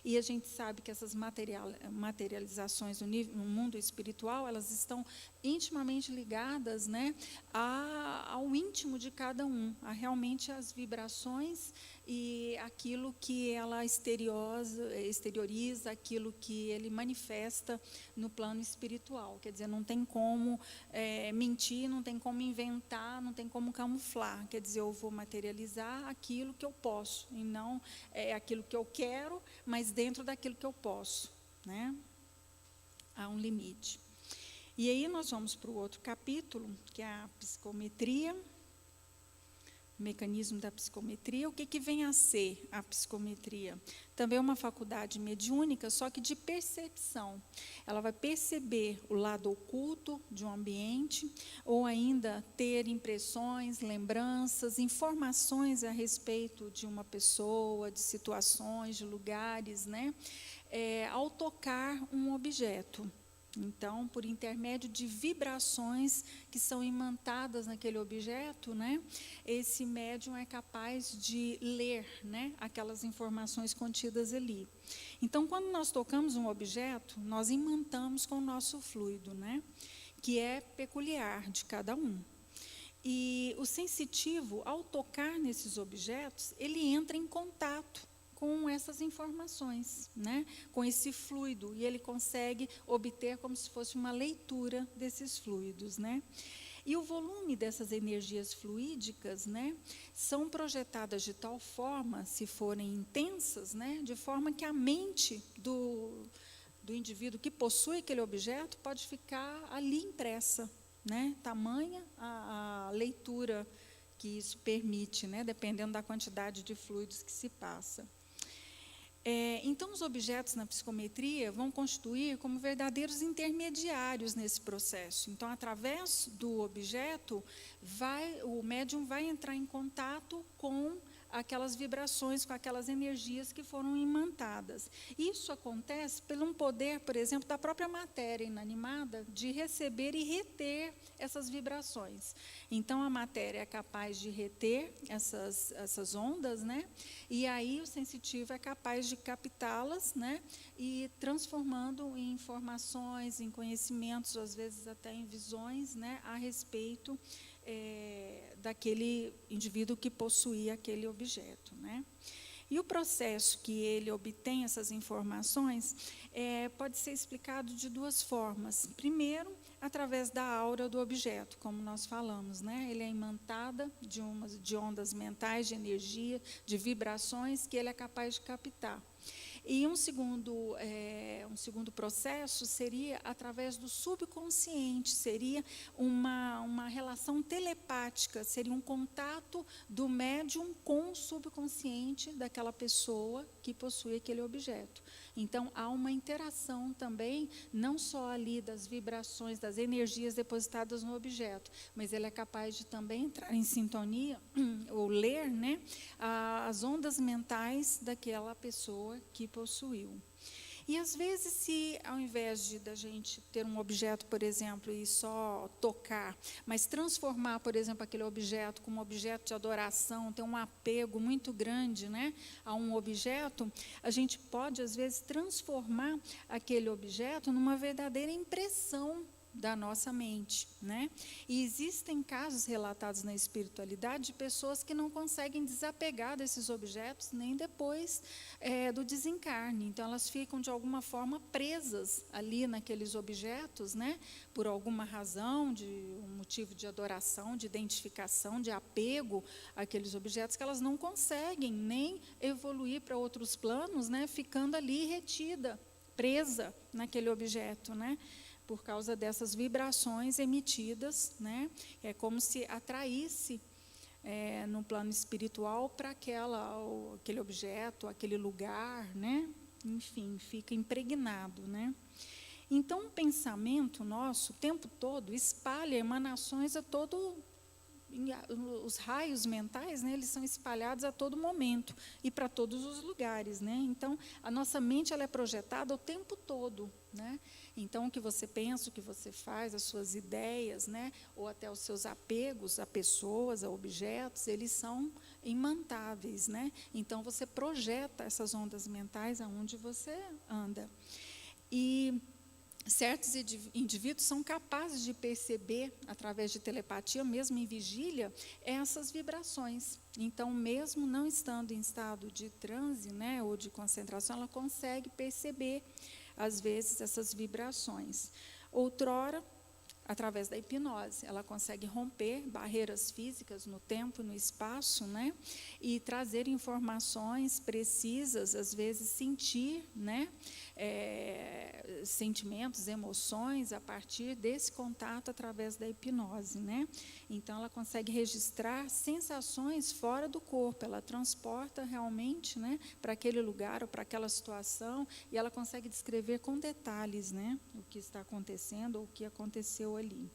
E a gente sabe que essas materializações no mundo espiritual, elas estão intimamente ligadas, né, ao íntimo de cada um, a realmente as vibrações e aquilo que ela exterioriza, aquilo que ele manifesta no plano espiritual. Quer dizer, não tem como mentir, não tem como inventar, não tem como camuflar. Quer dizer, eu vou materializar aquilo que eu posso, e não aquilo que eu quero, mas dentro daquilo que eu posso, né? Há um limite. E aí nós vamos para o outro capítulo, que é a psicometria, o mecanismo da psicometria. O que vem a ser a psicometria? Também é uma faculdade mediúnica, só que de percepção. Ela vai perceber o lado oculto de um ambiente, ou ainda ter impressões, lembranças, informações a respeito de uma pessoa, de situações, de lugares, né? Ao tocar um objeto. Então, por intermédio de vibrações que são imantadas naquele objeto, né, esse médium é capaz de ler, né, aquelas informações contidas ali. Então, quando nós tocamos um objeto, nós imantamos com o nosso fluido, né, que é peculiar de cada um. E o sensitivo, ao tocar nesses objetos, ele entra em contato com essas informações, né? Com esse fluido, e ele consegue obter como se fosse uma leitura desses fluidos, né? E o volume dessas energias fluídicas, né, são projetadas de tal forma, se forem intensas, né, de forma que a mente do indivíduo que possui aquele objeto pode ficar ali impressa, né? Tamanha a leitura que isso permite, né, dependendo da quantidade de fluidos que se passa. Então, os objetos na psicometria vão constituir como verdadeiros intermediários nesse processo. Então, através do objeto, o médium vai entrar em contato com aquelas vibrações, com aquelas energias que foram imantadas. Isso acontece pelo um poder, por exemplo, da própria matéria inanimada de receber e reter essas vibrações. Então, a matéria é capaz de reter essas ondas, né? E aí o sensitivo é capaz de captá-las, né, e transformando em informações, em conhecimentos, às vezes até em visões, né, a respeito daquele indivíduo que possuía aquele objeto, né? E o processo que ele obtém essas informações pode ser explicado de duas formas. Primeiro, através da aura do objeto, como nós falamos, né? Ele é imantada de ondas mentais, de energia, de vibrações que ele é capaz de captar. E um segundo processo seria através do subconsciente, seria uma relação telepática, seria um contato do médium com o subconsciente daquela pessoa que possui aquele objeto. Então, há uma interação também, não só ali das vibrações, das energias depositadas no objeto, mas ele é capaz de também entrar em sintonia, ou ler, né, as ondas mentais daquela pessoa que possuiu. E, às vezes, se ao invés da gente ter um objeto, por exemplo, e só tocar, mas transformar, por exemplo, aquele objeto como objeto de adoração, ter um apego muito grande, né, a um objeto, a gente pode, às vezes, transformar aquele objeto numa verdadeira impressão da nossa mente, né? E existem casos relatados na espiritualidade de pessoas que não conseguem desapegar desses objetos nem depois do desencarne. Então, elas ficam, de alguma forma, presas ali naqueles objetos, né? Por alguma razão, de um motivo de adoração, de identificação, de apego àqueles objetos, que elas não conseguem nem evoluir para outros planos, né? Ficando ali retida, presa naquele objeto, né? Por causa dessas vibrações emitidas, né? É como se atraísse no plano espiritual para aquele objeto, aquele lugar, né? Enfim, fica impregnado, né? Então, o pensamento nosso, o tempo todo, espalha emanações a todo. Os raios mentais, né, eles são espalhados a todo momento e para todos os lugares, né? Então, a nossa mente ela é projetada o tempo todo, né? Então, o que você pensa, o que você faz, as suas ideias, né, ou até os seus apegos a pessoas, a objetos, eles são imantáveis, né? Então, você projeta essas ondas mentais aonde você anda. E certos indivíduos são capazes de perceber, através de telepatia, mesmo em vigília, essas vibrações. Então, mesmo não estando em estado de transe, né, ou de concentração, ela consegue perceber, às vezes, essas vibrações. Outrora, através da hipnose, ela consegue romper barreiras físicas no tempo e no espaço, né, e trazer informações precisas, às vezes sentir, né, sentimentos, emoções a partir desse contato através da hipnose, né? Então ela consegue registrar sensações fora do corpo, ela transporta realmente, né, para aquele lugar ou para aquela situação e ela consegue descrever com detalhes, né, o que está acontecendo ou o que aconteceu ali.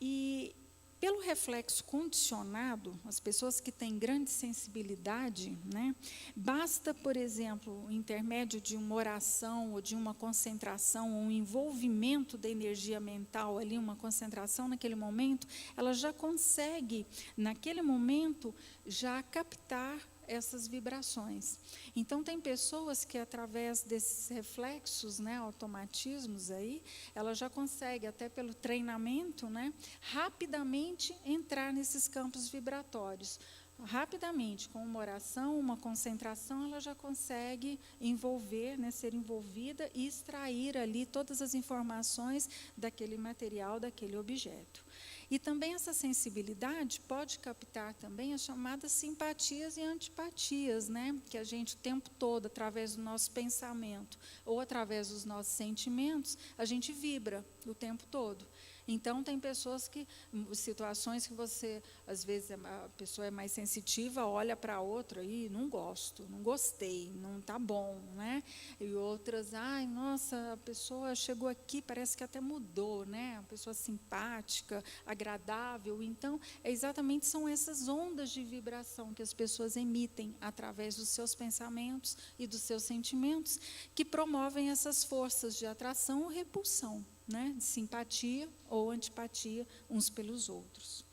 E pelo reflexo condicionado, as pessoas que têm grande sensibilidade, né, basta, por exemplo, o intermédio de uma oração ou de uma concentração, um envolvimento da energia mental ali, uma concentração naquele momento, ela já consegue, naquele momento, já captar essas vibrações. Então, tem pessoas que, através desses reflexos, né, automatismos aí, ela já consegue, até pelo treinamento, né, rapidamente entrar nesses campos vibratórios. Rapidamente, com uma oração, uma concentração, ela já consegue envolver, né, ser envolvida e extrair ali todas as informações daquele material, daquele objeto. E também essa sensibilidade pode captar também as chamadas simpatias e antipatias, né? Que a gente o tempo todo, através do nosso pensamento ou através dos nossos sentimentos, a gente vibra o tempo todo. Então, tem pessoas que, situações que você, às vezes, a pessoa é mais sensitiva, olha para a outra e não gosto, não gostei, não está bom, né? E outras, ai, nossa, a pessoa chegou aqui, parece que até mudou, né? Uma pessoa simpática, agradável. Então, exatamente são essas ondas de vibração que as pessoas emitem através dos seus pensamentos e dos seus sentimentos, que promovem essas forças de atração ou repulsão, né, de simpatia ou antipatia uns pelos outros.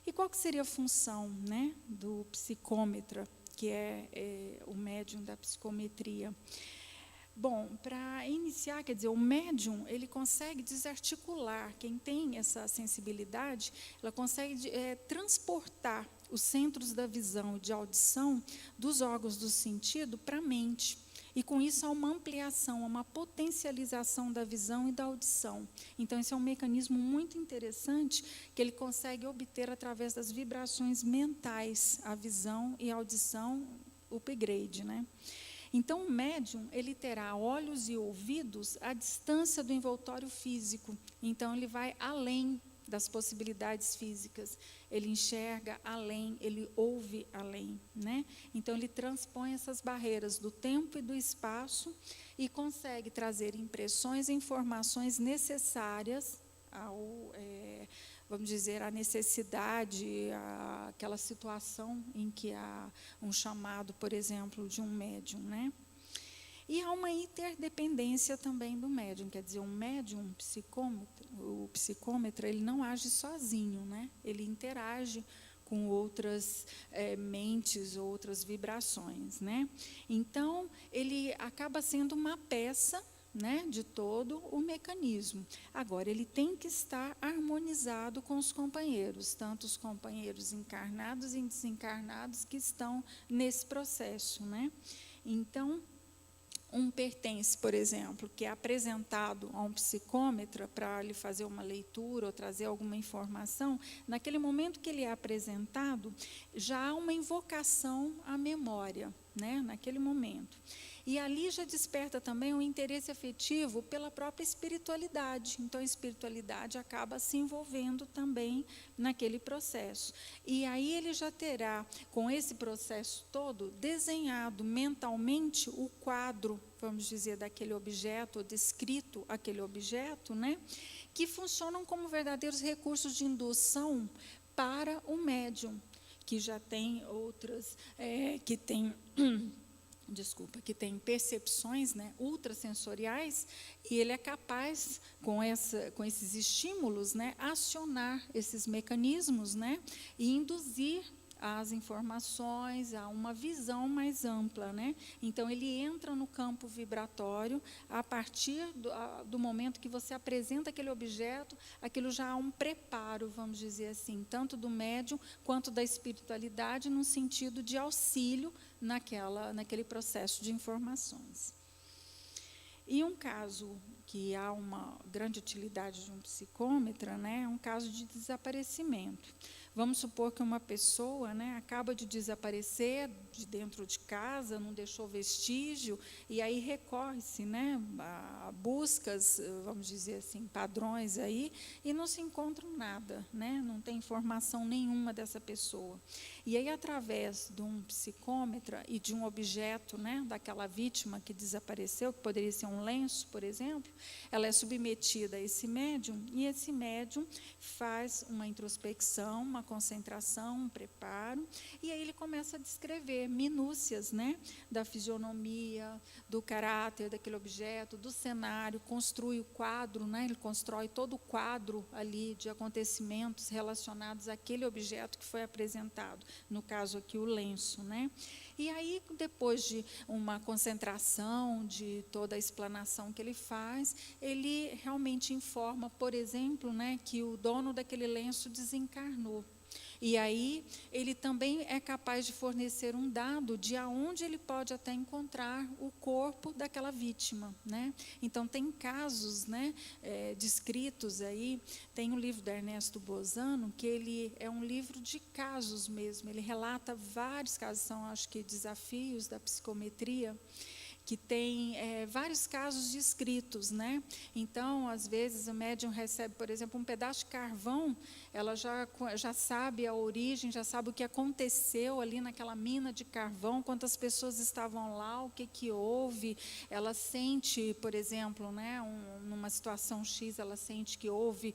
E qual que seria a função, né, do psicômetra, que é o médium da psicometria? Bom, para iniciar, quer dizer, o médium, ele consegue desarticular, quem tem essa sensibilidade, ela consegue transportar os centros da visão e de audição dos órgãos do sentido para a mente. E com isso há uma ampliação, uma potencialização da visão e da audição. Então, esse é um mecanismo muito interessante que ele consegue obter através das vibrações mentais, a visão e a audição, upgrade, né? Então, o médium, ele terá olhos e ouvidos à distância do envoltório físico. Então, ele vai além das possibilidades físicas, ele enxerga além, ele ouve além, né? Então, ele transpõe essas barreiras do tempo e do espaço e consegue trazer impressões e informações necessárias ao, vamos dizer, a necessidade, aquela situação em que há um chamado, por exemplo, de um médium, né? E há uma interdependência também do médium, quer dizer, um médium, o psicômetra, ele não age sozinho, né? Ele interage com outras mentes, outras vibrações, né? Então, ele acaba sendo uma peça né, de todo o mecanismo. Agora, ele tem que estar harmonizado com os companheiros, tanto os companheiros encarnados e desencarnados que estão nesse processo, né? Então, um pertence, por exemplo, que é apresentado a um psicômetra para lhe fazer uma leitura ou trazer alguma informação, naquele momento que ele é apresentado, já há uma invocação à memória, né, naquele momento. E ali já desperta também um interesse afetivo pela própria espiritualidade. Então, a espiritualidade acaba se envolvendo também naquele processo. E aí ele já terá, com esse processo todo, desenhado mentalmente o quadro, vamos dizer, daquele objeto, ou descrito aquele objeto, né, que funcionam como verdadeiros recursos de indução para o médium, que já tem outras, que tem percepções, né, ultrasensoriais, e ele é capaz, com esses estímulos, né, acionar esses mecanismos, né, e induzir as informações a uma visão mais ampla, né? Então, ele entra no campo vibratório a partir do momento que você apresenta aquele objeto, aquilo já há um preparo, vamos dizer assim, tanto do médium quanto da espiritualidade, no sentido de auxílio naquele processo de informações. E um caso que há uma grande utilidade de um psicômetra, né, é um caso de desaparecimento. Vamos supor que uma pessoa, né, acaba de desaparecer de dentro de casa, não deixou vestígio, e aí recorre-se, né, a buscas, vamos dizer assim, padrões aí, e não se encontra nada, né, não tem informação nenhuma dessa pessoa. E aí, através de um psicômetra e de um objeto, né, daquela vítima que desapareceu, que poderia ser um lenço, por exemplo, ela é submetida a esse médium, e esse médium faz uma introspecção, uma concentração, um preparo, e aí ele começa a descrever minúcias, né, da fisionomia, do caráter daquele objeto, do cenário, construi o quadro, né, ele constrói todo o quadro ali de acontecimentos relacionados àquele objeto que foi apresentado, no caso aqui o lenço, né? E aí, depois de uma concentração, de toda a explanação que ele faz, ele realmente informa, por exemplo, né, que o dono daquele lenço desencarnou. E aí, ele também é capaz de fornecer um dado de aonde ele pode até encontrar o corpo daquela vítima, né? Então, tem casos, né, descritos aí, tem um livro da Ernesto Bozano, que ele é um livro de casos mesmo, ele relata vários casos, são, acho que, desafios da psicometria, que tem vários casos descritos, né? Então, às vezes, o médium recebe, por exemplo, um pedaço de carvão, ela já sabe a origem, já sabe o que aconteceu ali naquela mina de carvão, quantas pessoas estavam lá, o que houve. Ela sente, por exemplo, né, numa situação X, ela sente que houve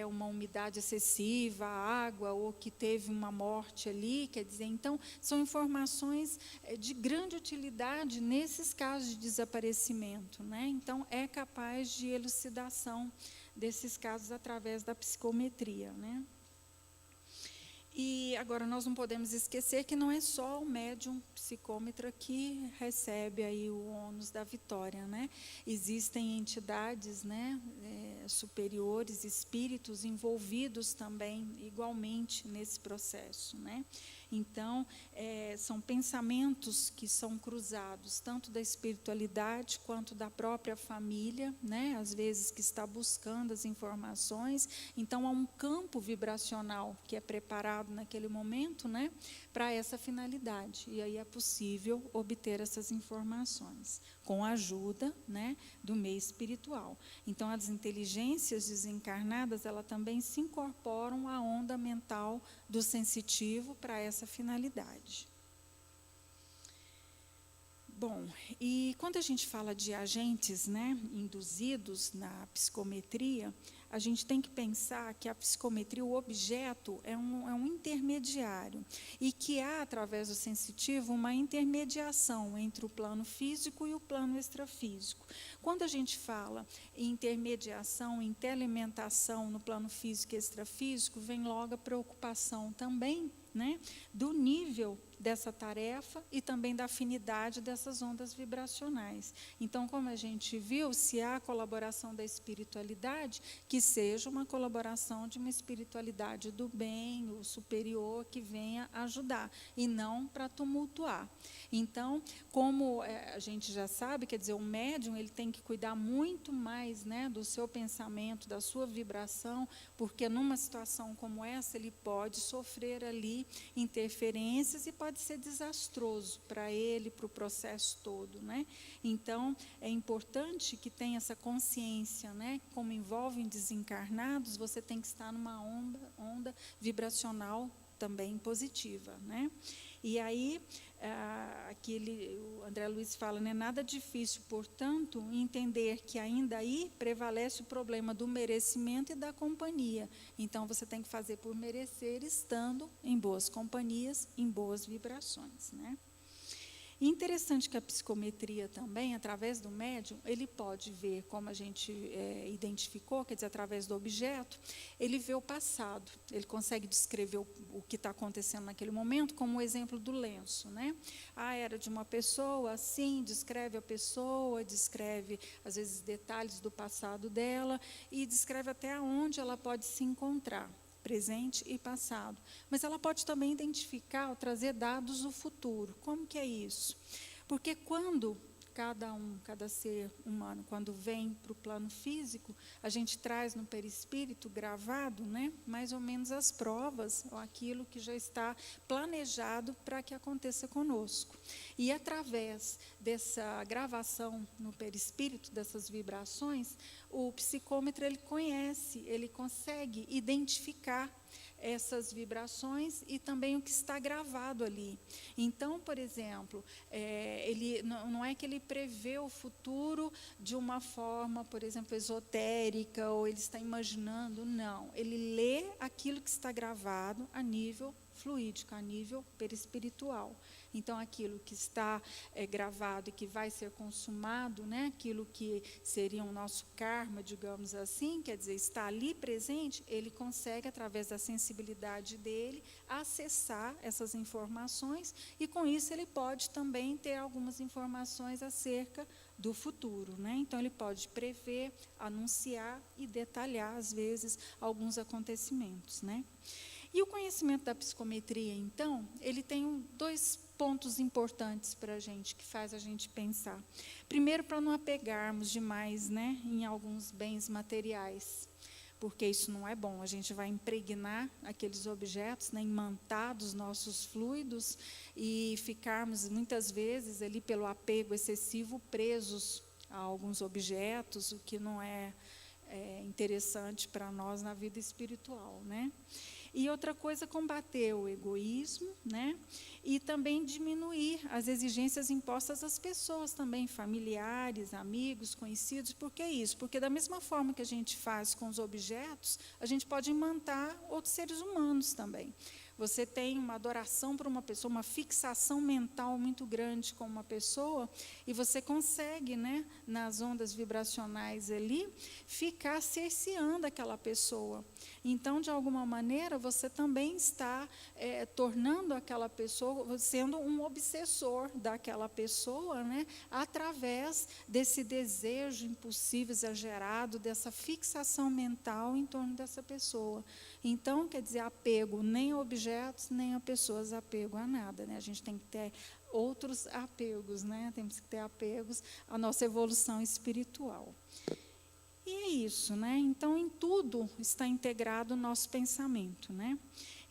uma umidade excessiva, água, ou que teve uma morte ali, quer dizer, então, são informações de grande utilidade nesses casos de desaparecimento, né? Então, é capaz de elucidação desses casos através da psicometria, né? E agora nós não podemos esquecer que não é só o médium psicômetra que recebe aí o ônus da vitória, né? Existem entidades, né, superiores, espíritos envolvidos também igualmente nesse processo, né? Então, são pensamentos que são cruzados, tanto da espiritualidade quanto da própria família, né? Às vezes que está buscando as informações. Então, há um campo vibracional que é preparado naquele momento, né, para essa finalidade. E aí é possível obter essas informações, com a ajuda, né, do meio espiritual. Então, as inteligências desencarnadas, elas também se incorporam à onda mental do sensitivo para essa finalidade. Bom, e quando a gente fala de agentes, né, induzidos na psicometria, a gente tem que pensar que a psicometria, o objeto, é um intermediário, e que há, através do sensitivo, uma intermediação entre o plano físico e o plano extrafísico. Quando a gente fala em intermediação, em telelementação no plano físico e extrafísico, vem logo a preocupação também, né, do nível dessa tarefa e também da afinidade dessas ondas vibracionais. Então, como a gente viu, se há colaboração da espiritualidade, que seja uma colaboração de uma espiritualidade do bem, o superior, que venha ajudar, e não para tumultuar. Então, como a gente já sabe, quer dizer, o médium ele tem que cuidar muito mais, né, do seu pensamento, da sua vibração, porque numa situação como essa ele pode sofrer ali interferências e pode ser desastroso para ele, para o processo todo, né? Então, é importante que tenha essa consciência, né? Como envolvem desencarnados, você tem que estar numa onda vibracional também positiva, né? E aí, aqui o André Luiz fala, né, nada difícil, portanto, entender que ainda aí prevalece o problema do merecimento e da companhia. Então, você tem que fazer por merecer, estando em boas companhias, em boas vibrações, né? Interessante que a psicometria também, através do médium, ele pode ver, como a gente identificou, quer dizer, através do objeto, ele vê o passado, ele consegue descrever o que está acontecendo naquele momento, como o exemplo do lenço, né? Era de uma pessoa, assim, descreve a pessoa, descreve, às vezes, detalhes do passado dela, e descreve até onde ela pode se encontrar, presente e passado. Mas ela pode também identificar ou trazer dados do futuro. Como que é isso? Porque quando cada ser humano, quando vem para o plano físico, a gente traz no perispírito gravado, né, mais ou menos as provas, ou aquilo que já está planejado para que aconteça conosco. E através dessa gravação no perispírito, dessas vibrações, o psicômetro ele conhece, ele consegue identificar essas vibrações e também o que está gravado ali. Então, por exemplo, ele não é que ele prevê o futuro de uma forma, por exemplo, esotérica, ou ele está imaginando, não. Ele lê aquilo que está gravado a nível fluídico, a nível perispiritual. Então, aquilo que está gravado e que vai ser consumado, né, aquilo que seria o nosso karma, digamos assim, quer dizer, está ali presente, ele consegue, através da sensibilidade dele, acessar essas informações e, com isso, ele pode também ter algumas informações acerca do futuro, né? Então, ele pode prever, anunciar e detalhar, às vezes, alguns acontecimentos, né? E o conhecimento da psicometria, então, ele tem dois pontos importantes para a gente, que faz a gente pensar. Primeiro, para não apegarmos demais, né, em alguns bens materiais, porque isso não é bom. A gente vai impregnar aqueles objetos, né, imantar dos nossos fluidos e ficarmos, muitas vezes, ali pelo apego excessivo, presos a alguns objetos, o que não é interessante para nós na vida espiritual, né? E outra coisa, combater o egoísmo, né? E também diminuir as exigências impostas às pessoas também, familiares, amigos, conhecidos. Por que isso? Porque da mesma forma que a gente faz com os objetos, a gente pode imantar outros seres humanos também. Você tem uma adoração por uma pessoa, uma fixação mental muito grande com uma pessoa, e você consegue, né, nas ondas vibracionais ali, ficar cerceando aquela pessoa. Então, de alguma maneira, você também está tornando aquela pessoa, sendo um obsessor daquela pessoa, né, através desse desejo impulsivo, exagerado, dessa fixação mental em torno dessa pessoa. Então, quer dizer, apego nem a objetos, nem a pessoas, apego a nada, né? A gente tem que ter outros apegos, né? Temos que ter apegos à nossa evolução espiritual. E é isso, né? Então, em tudo está integrado o nosso pensamento, né?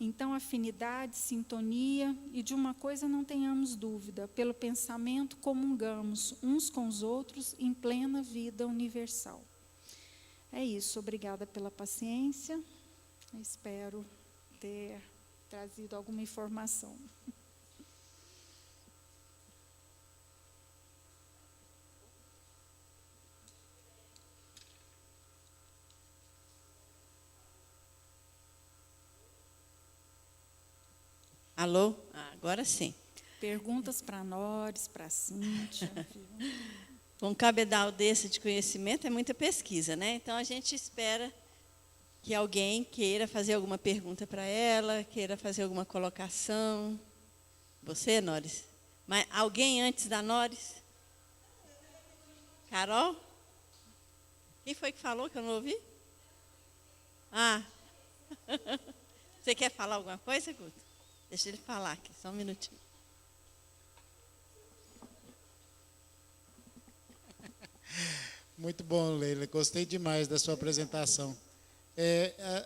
Então, afinidade, sintonia, e de uma coisa não tenhamos dúvida, pelo pensamento comungamos uns com os outros em plena vida universal. É isso, obrigada pela paciência. Espero ter trazido alguma informação. Alô? Agora sim. Perguntas para nós, para a Cíntia. Um cabedal desse de conhecimento é muita pesquisa, né? Então, a gente espera que alguém queira fazer alguma pergunta para ela, queira fazer alguma colocação. Você, Noris? Mas alguém antes da Noris? Carol? Quem foi que falou que eu não ouvi? Ah. Você quer falar alguma coisa, Guto? Deixa ele falar aqui, só um minutinho. Muito bom, Leila. Gostei demais da sua apresentação.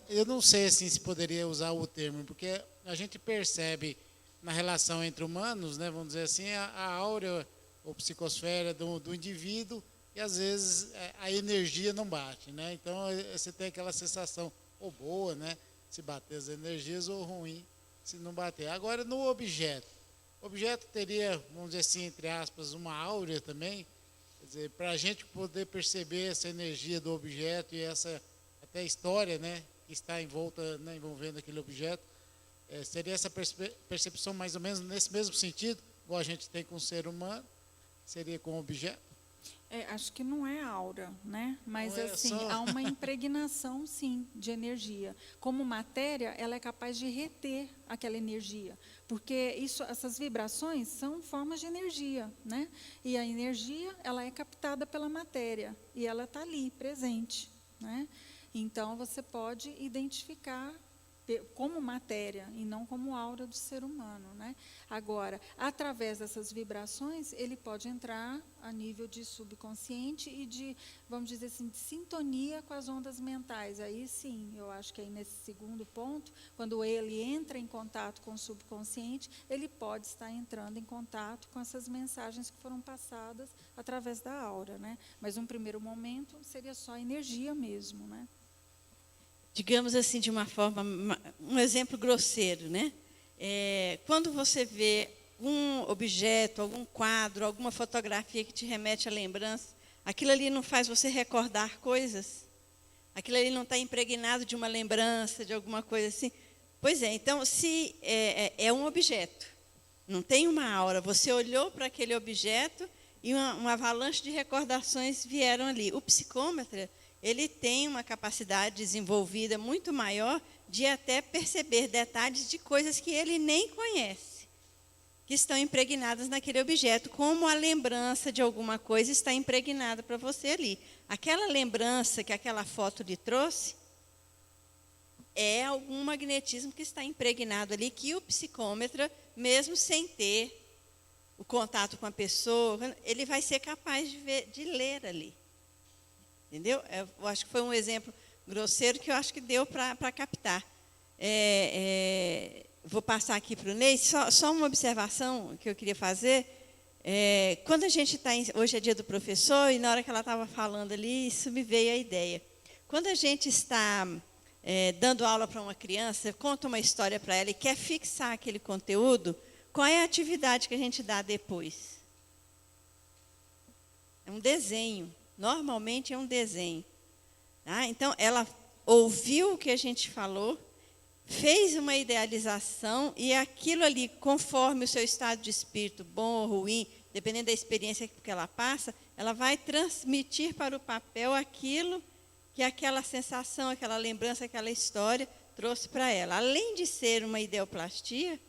Eu não sei assim, se poderia usar o termo, porque a gente percebe na relação entre humanos, né, vamos dizer assim, a áurea ou psicosfera do indivíduo, e às vezes a energia não bate, né? Então você tem aquela sensação ou boa, né, se bater as energias, ou ruim se não bater. Agora, no objeto, o objeto teria, vamos dizer assim, entre aspas, uma áurea também. Quer dizer, para a gente poder perceber essa energia do objeto e essa até história, né, que está envolta, né, envolvendo aquele objeto, seria essa percepção mais ou menos nesse mesmo sentido, igual a gente tem com o ser humano, seria com o objeto? Acho que não é aura, né? Mas assim, só... há uma impregnação, sim, de energia. Como matéria, ela é capaz de reter aquela energia, porque essas vibrações são formas de energia, né? E a energia, ela é captada pela matéria e ela está ali, presente, né? Então, você pode identificar como matéria e não como aura do ser humano, né? Agora, através dessas vibrações, ele pode entrar a nível de subconsciente e de, vamos dizer assim, de sintonia com as ondas mentais. Aí sim, eu acho que aí nesse segundo ponto, quando ele entra em contato com o subconsciente, ele pode estar entrando em contato com essas mensagens que foram passadas através da aura, né? Mas num primeiro momento seria só energia mesmo, né? Digamos assim, de uma forma, um exemplo grosseiro, né? Quando você vê um objeto, algum quadro, alguma fotografia que te remete à lembrança, aquilo ali não faz você recordar coisas? Aquilo ali não está impregnado de uma lembrança, de alguma coisa assim? Pois é, então, se é um objeto, não tem uma aura, você olhou para aquele objeto e uma avalanche de recordações vieram ali. O psicômetra, ele tem uma capacidade desenvolvida muito maior de até perceber detalhes de coisas que ele nem conhece, que estão impregnadas naquele objeto, como a lembrança de alguma coisa está impregnada para você ali. Aquela lembrança que aquela foto lhe trouxe é algum magnetismo que está impregnado ali, que o psicômetra, mesmo sem ter o contato com a pessoa, ele vai ser capaz de ler ali. Entendeu? Eu acho que foi um exemplo grosseiro que eu acho que deu para captar. Vou passar aqui para o Ney, só uma observação que eu queria fazer. Quando a gente está, hoje é dia do professor, e na hora que ela estava falando ali, isso me veio a ideia. Quando a gente está dando aula para uma criança, conta uma história para ela e quer fixar aquele conteúdo, qual é a atividade que a gente dá depois? É um desenho. Normalmente é um desenho. Tá? Então, ela ouviu o que a gente falou, fez uma idealização, e aquilo ali, conforme o seu estado de espírito, bom ou ruim, dependendo da experiência que ela passa, ela vai transmitir para o papel aquilo que aquela sensação, aquela lembrança, aquela história trouxe para ela. Além de ser uma ideoplastia,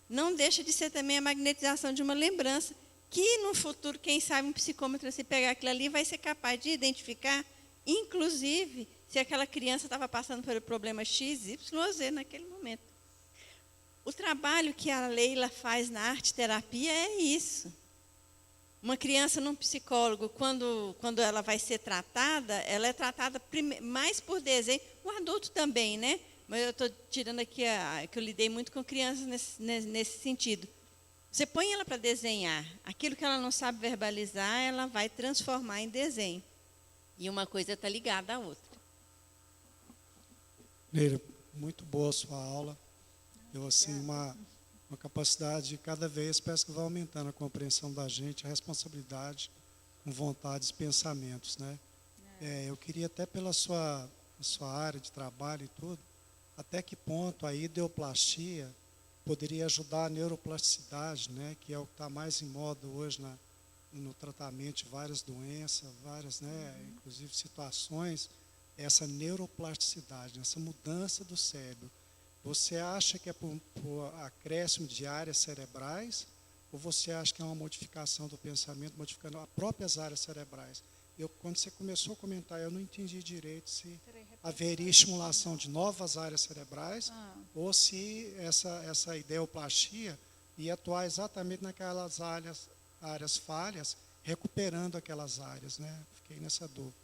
não deixa de ser também a magnetização de uma lembrança, que no futuro, quem sabe, um psicômetro, se pegar aquilo ali, vai ser capaz de identificar, inclusive, se aquela criança estava passando por problema X, Y ou Z naquele momento. O trabalho que a Leila faz na arte-terapia é isso. Uma criança num psicólogo, quando ela vai ser tratada, ela é tratada mais por desenho, o adulto também, né? Mas eu estou tirando aqui, que eu lidei muito com crianças nesse sentido. Você põe ela para desenhar, aquilo que ela não sabe verbalizar, ela vai transformar em desenho. E uma coisa está ligada à outra. Leila, muito boa a sua aula. Deu assim uma capacidade, cada vez parece que vai aumentando a compreensão da gente, a responsabilidade, com vontades e pensamentos, né? Eu queria até pela sua área de trabalho e tudo, até que ponto a ideoplastia poderia ajudar a neuroplasticidade, né, que é o que está mais em moda hoje no tratamento de várias doenças, várias, né, inclusive situações, essa neuroplasticidade, essa mudança do cérebro. você acha que é por acréscimo de áreas cerebrais, ou você acha que é uma modificação do pensamento, modificando as próprias áreas cerebrais? Quando você começou a comentar, eu não entendi direito se haveria estimulação de novas áreas cerebrais, ou se essa ideoplastia ia atuar exatamente naquelas áreas falhas, recuperando aquelas áreas, né? Fiquei nessa dúvida.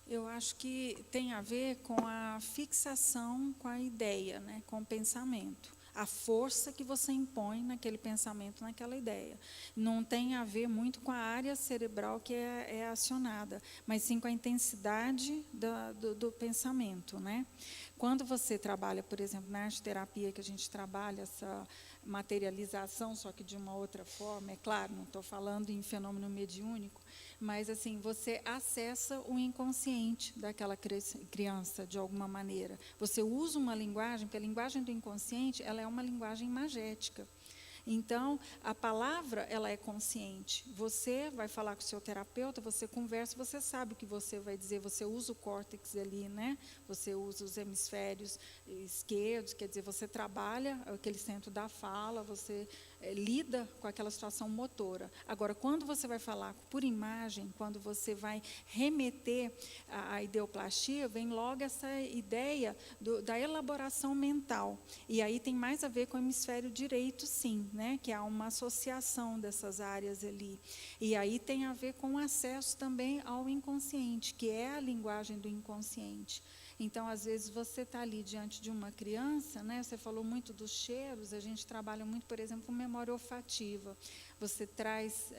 Eu acho que tem a ver com a fixação com a ideia, né, com o pensamento. A força que você impõe naquele pensamento, naquela ideia. Não tem a ver muito com a área cerebral que é acionada, mas sim com a intensidade do pensamento, né? Quando você trabalha, por exemplo, na arte-terapia, que a gente trabalha essa materialização, só que de uma outra forma, é claro, não estou falando em fenômeno mediúnico, mas assim, você acessa o inconsciente daquela criança de alguma maneira. Você usa uma linguagem, porque a linguagem do inconsciente, ela é uma linguagem imagética. Então, a palavra, ela é consciente. Você vai falar com o seu terapeuta, você conversa, você sabe o que você vai dizer, você usa o córtex ali, né? Você usa os hemisférios esquerdos, quer dizer, você trabalha aquele centro da fala, você lida com aquela situação motora. Agora, quando você vai falar por imagem, quando você vai remeter a ideoplastia, vem logo essa ideia da elaboração mental. E aí tem mais a ver com o hemisfério direito, sim, né? Que há uma associação dessas áreas ali. E aí tem a ver com o acesso também ao inconsciente, que é a linguagem do inconsciente. Então, às vezes, você está ali diante de uma criança, né? Você falou muito dos cheiros, a gente trabalha muito, por exemplo, com memória olfativa. Você traz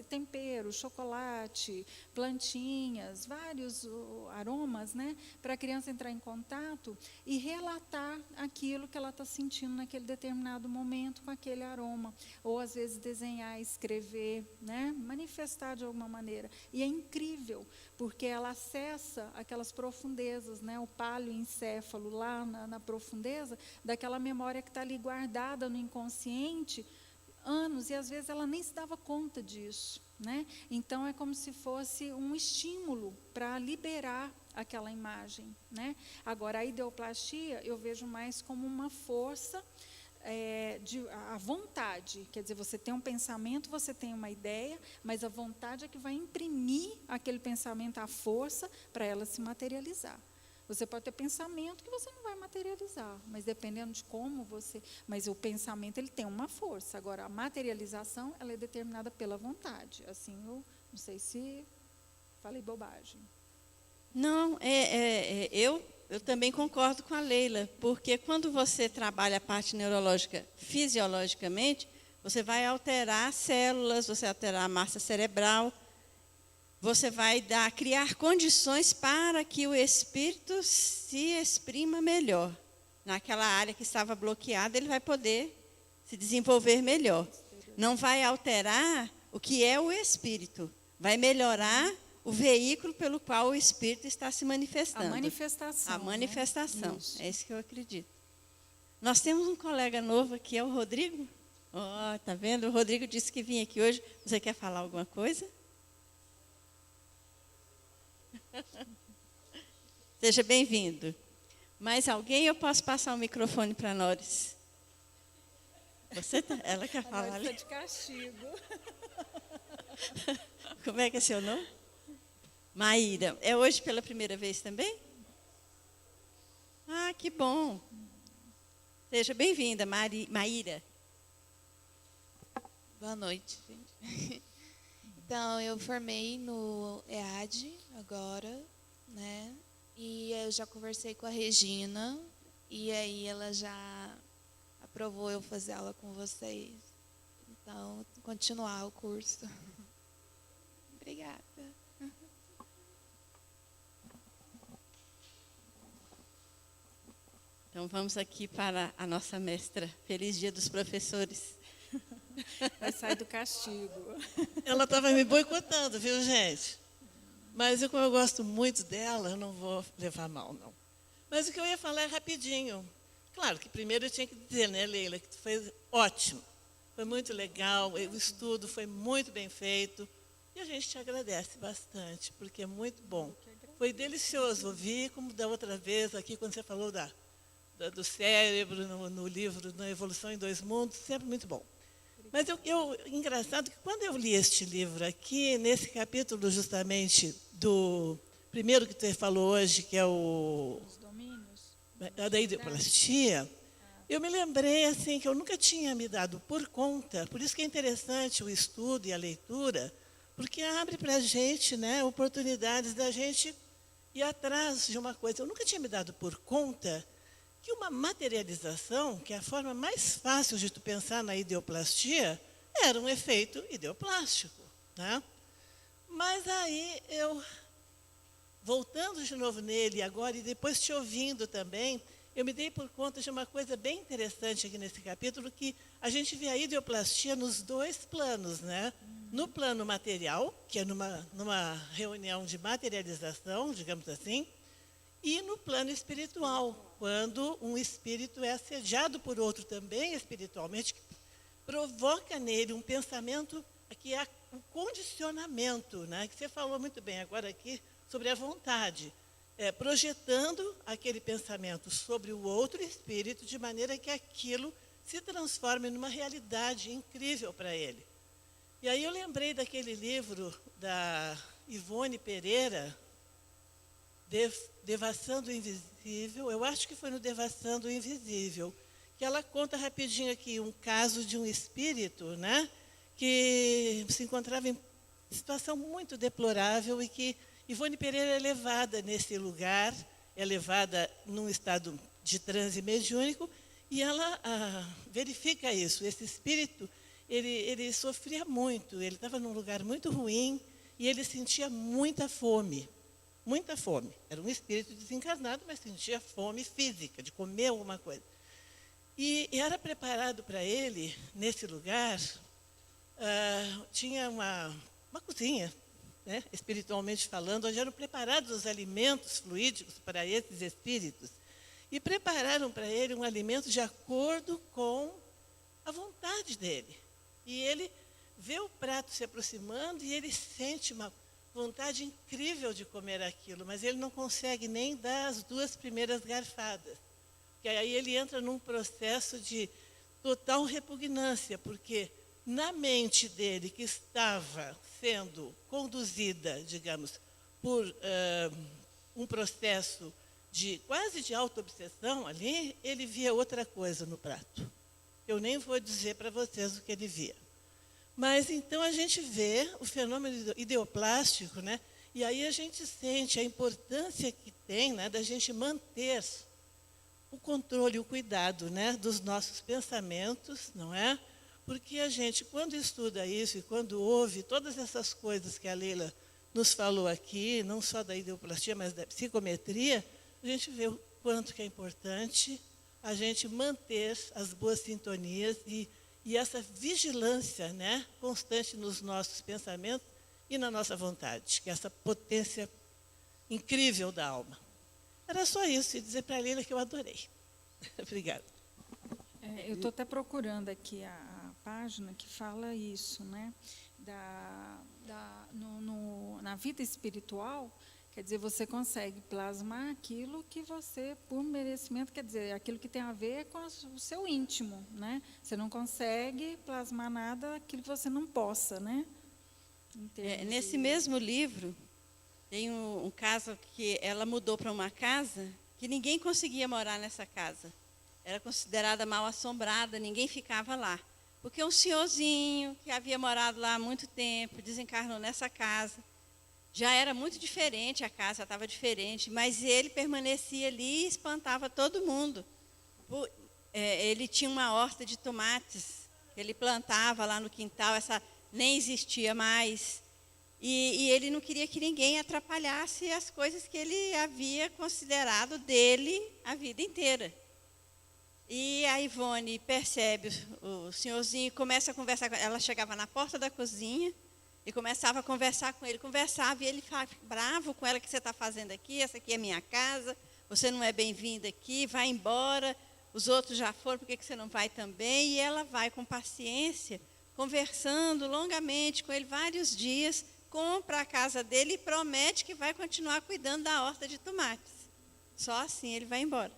tempero, chocolate, plantinhas, vários aromas, né? Para a criança entrar em contato e relatar aquilo que ela está sentindo naquele determinado momento com aquele aroma. Ou, às vezes, desenhar, escrever, né? Manifestar de alguma maneira. E é incrível, porque ela acessa aquelas profundezas, né? O paleoencéfalo lá na profundeza, daquela memória que está ali guardada no inconsciente, anos, e às vezes ela nem se dava conta disso, né? Então é como se fosse um estímulo para liberar aquela imagem, né? Agora, a ideoplastia eu vejo mais como uma força, a vontade, quer dizer, você tem um pensamento, você tem uma ideia, mas a vontade é que vai imprimir aquele pensamento, a força, para ela se materializar. Você pode ter pensamento que você não vai materializar, mas dependendo de como você... Mas o pensamento, ele tem uma força. Agora, a materialização, ela é determinada pela vontade. Assim, eu não sei se falei bobagem. Não, eu também concordo com a Leila, porque quando você trabalha a parte neurológica fisiologicamente, você vai alterar células, você vai alterar a massa cerebral, você vai criar condições para que o espírito se exprima melhor. Naquela área que estava bloqueada, ele vai poder se desenvolver melhor. Não vai alterar o que é o espírito, vai melhorar o veículo pelo qual o espírito está se manifestando. A manifestação. A manifestação, né? É isso que eu acredito. Nós temos um colega novo aqui, é o Rodrigo. Tá vendo? O Rodrigo disse que vinha aqui hoje. Você quer falar alguma coisa? Seja bem-vindo. Mais alguém? Eu posso passar o microfone para a Noris? Ela quer falar ali? De castigo. Como é que é seu nome? Maíra. É hoje pela primeira vez também? Ah, que bom. Seja bem-vinda, Maíra. Boa noite, gente. Então, eu formei no EAD agora, né? E eu já conversei com a Regina, e aí ela já aprovou eu fazer aula com vocês. Então, continuar o curso. Obrigada. Então, vamos aqui para a nossa mestra. Feliz Dia dos Professores. Vai sair do castigo. Ela estava me boicotando, viu, gente? Mas como eu gosto muito dela, eu não vou levar mal, não. Mas o que eu ia falar é rapidinho. Claro que primeiro eu tinha que dizer, né, Leila, que tu fez ótimo. Foi muito legal, o estudo foi muito bem feito. E a gente te agradece bastante, porque é muito bom. Foi delicioso ouvir, como da outra vez aqui, quando você falou do cérebro, no livro Na Evolução em Dois Mundos, sempre muito bom. Mas engraçado que quando eu li este livro aqui, nesse capítulo justamente do primeiro que você falou hoje, que é Os domínios. a da ideoplastia, eu me lembrei assim que eu nunca tinha me dado por conta, por isso que é interessante o estudo e a leitura, porque abre para a gente, né, oportunidades da gente ir atrás de uma coisa. Eu nunca tinha me dado por conta que uma materialização, que é a forma mais fácil de tu pensar na ideoplastia, era um efeito ideoplástico, né? Mas aí eu, voltando de novo nele agora e depois te ouvindo também, eu me dei por conta de uma coisa bem interessante aqui nesse capítulo, que a gente vê a ideoplastia nos dois planos, né? No plano material, que é numa reunião de materialização, digamos assim, e no plano espiritual, quando um espírito é assediado por outro também espiritualmente, que provoca nele um pensamento que é o condicionamento, né? Que você falou muito bem agora aqui sobre a vontade, projetando aquele pensamento sobre o outro espírito de maneira que aquilo se transforme numa realidade incrível para ele. E aí eu lembrei daquele livro da Ivone Pereira, Devassando o Invisível, eu acho que foi no Devassando o Invisível, que ela conta rapidinho aqui um caso de um espírito, né, que se encontrava em situação muito deplorável e que Ivone Pereira é levada nesse lugar, é levada num estado de transe mediúnico e ela verifica isso. Esse espírito, ele sofria muito, ele estava num lugar muito ruim e ele sentia muita fome. Muita fome. Era um espírito desencarnado, mas sentia fome física, de comer alguma coisa. E era preparado para ele, nesse lugar, tinha uma cozinha, né, espiritualmente falando, onde eram preparados os alimentos fluídicos para esses espíritos. E prepararam para ele um alimento de acordo com a vontade dele. E ele vê o prato se aproximando e ele sente uma vontade incrível de comer aquilo, mas ele não consegue nem dar as 2 primeiras garfadas. Porque aí ele entra num processo de total repugnância, porque na mente dele, que estava sendo conduzida, digamos, por um processo quase de auto-obsessão ali, ele via outra coisa no prato. Eu nem vou dizer para vocês o que ele via. Mas então a gente vê o fenômeno ideoplástico, né? E aí a gente sente a importância que tem, né, da gente manter o controle e o cuidado, né, dos nossos pensamentos, não é? Porque a gente, quando estuda isso e quando ouve todas essas coisas que a Leila nos falou aqui, não só da ideoplastia, mas da psicometria, a gente vê o quanto que é importante a gente manter as boas sintonias e essa vigilância, né, constante nos nossos pensamentos e na nossa vontade, que é essa potência incrível da alma. Era só isso, e dizer para a Leila que eu adorei. Obrigada. Eu estou até procurando aqui a página que fala isso, né? Na vida espiritual, quer dizer, você consegue plasmar aquilo que você, por merecimento, quer dizer, aquilo que tem a ver com o seu íntimo, né? Você não consegue plasmar nada aquilo que você não possa, né? Nesse mesmo livro, tem um caso que ela mudou para uma casa que ninguém conseguia morar nessa casa. Era considerada mal assombrada, ninguém ficava lá. Porque um senhorzinho que havia morado lá há muito tempo, desencarnou nessa casa. Já era muito diferente, a casa estava diferente, mas ele permanecia ali e espantava todo mundo. Ele tinha uma horta de tomates, que ele plantava lá no quintal, essa nem existia mais. E ele não queria que ninguém atrapalhasse as coisas que ele havia considerado dele a vida inteira. E a Ivone percebe o senhorzinho e começa a conversar com ela. Ela chegava na porta da cozinha e começava a conversar com ele. Conversava e ele ficava bravo com ela: o que você está fazendo aqui? Essa aqui é minha casa, você não é bem-vinda aqui, vai embora. Os outros já foram, por que você não vai também? E ela vai com paciência, conversando longamente com ele vários dias, compra a casa dele e promete que vai continuar cuidando da horta de tomates. Só assim ele vai embora.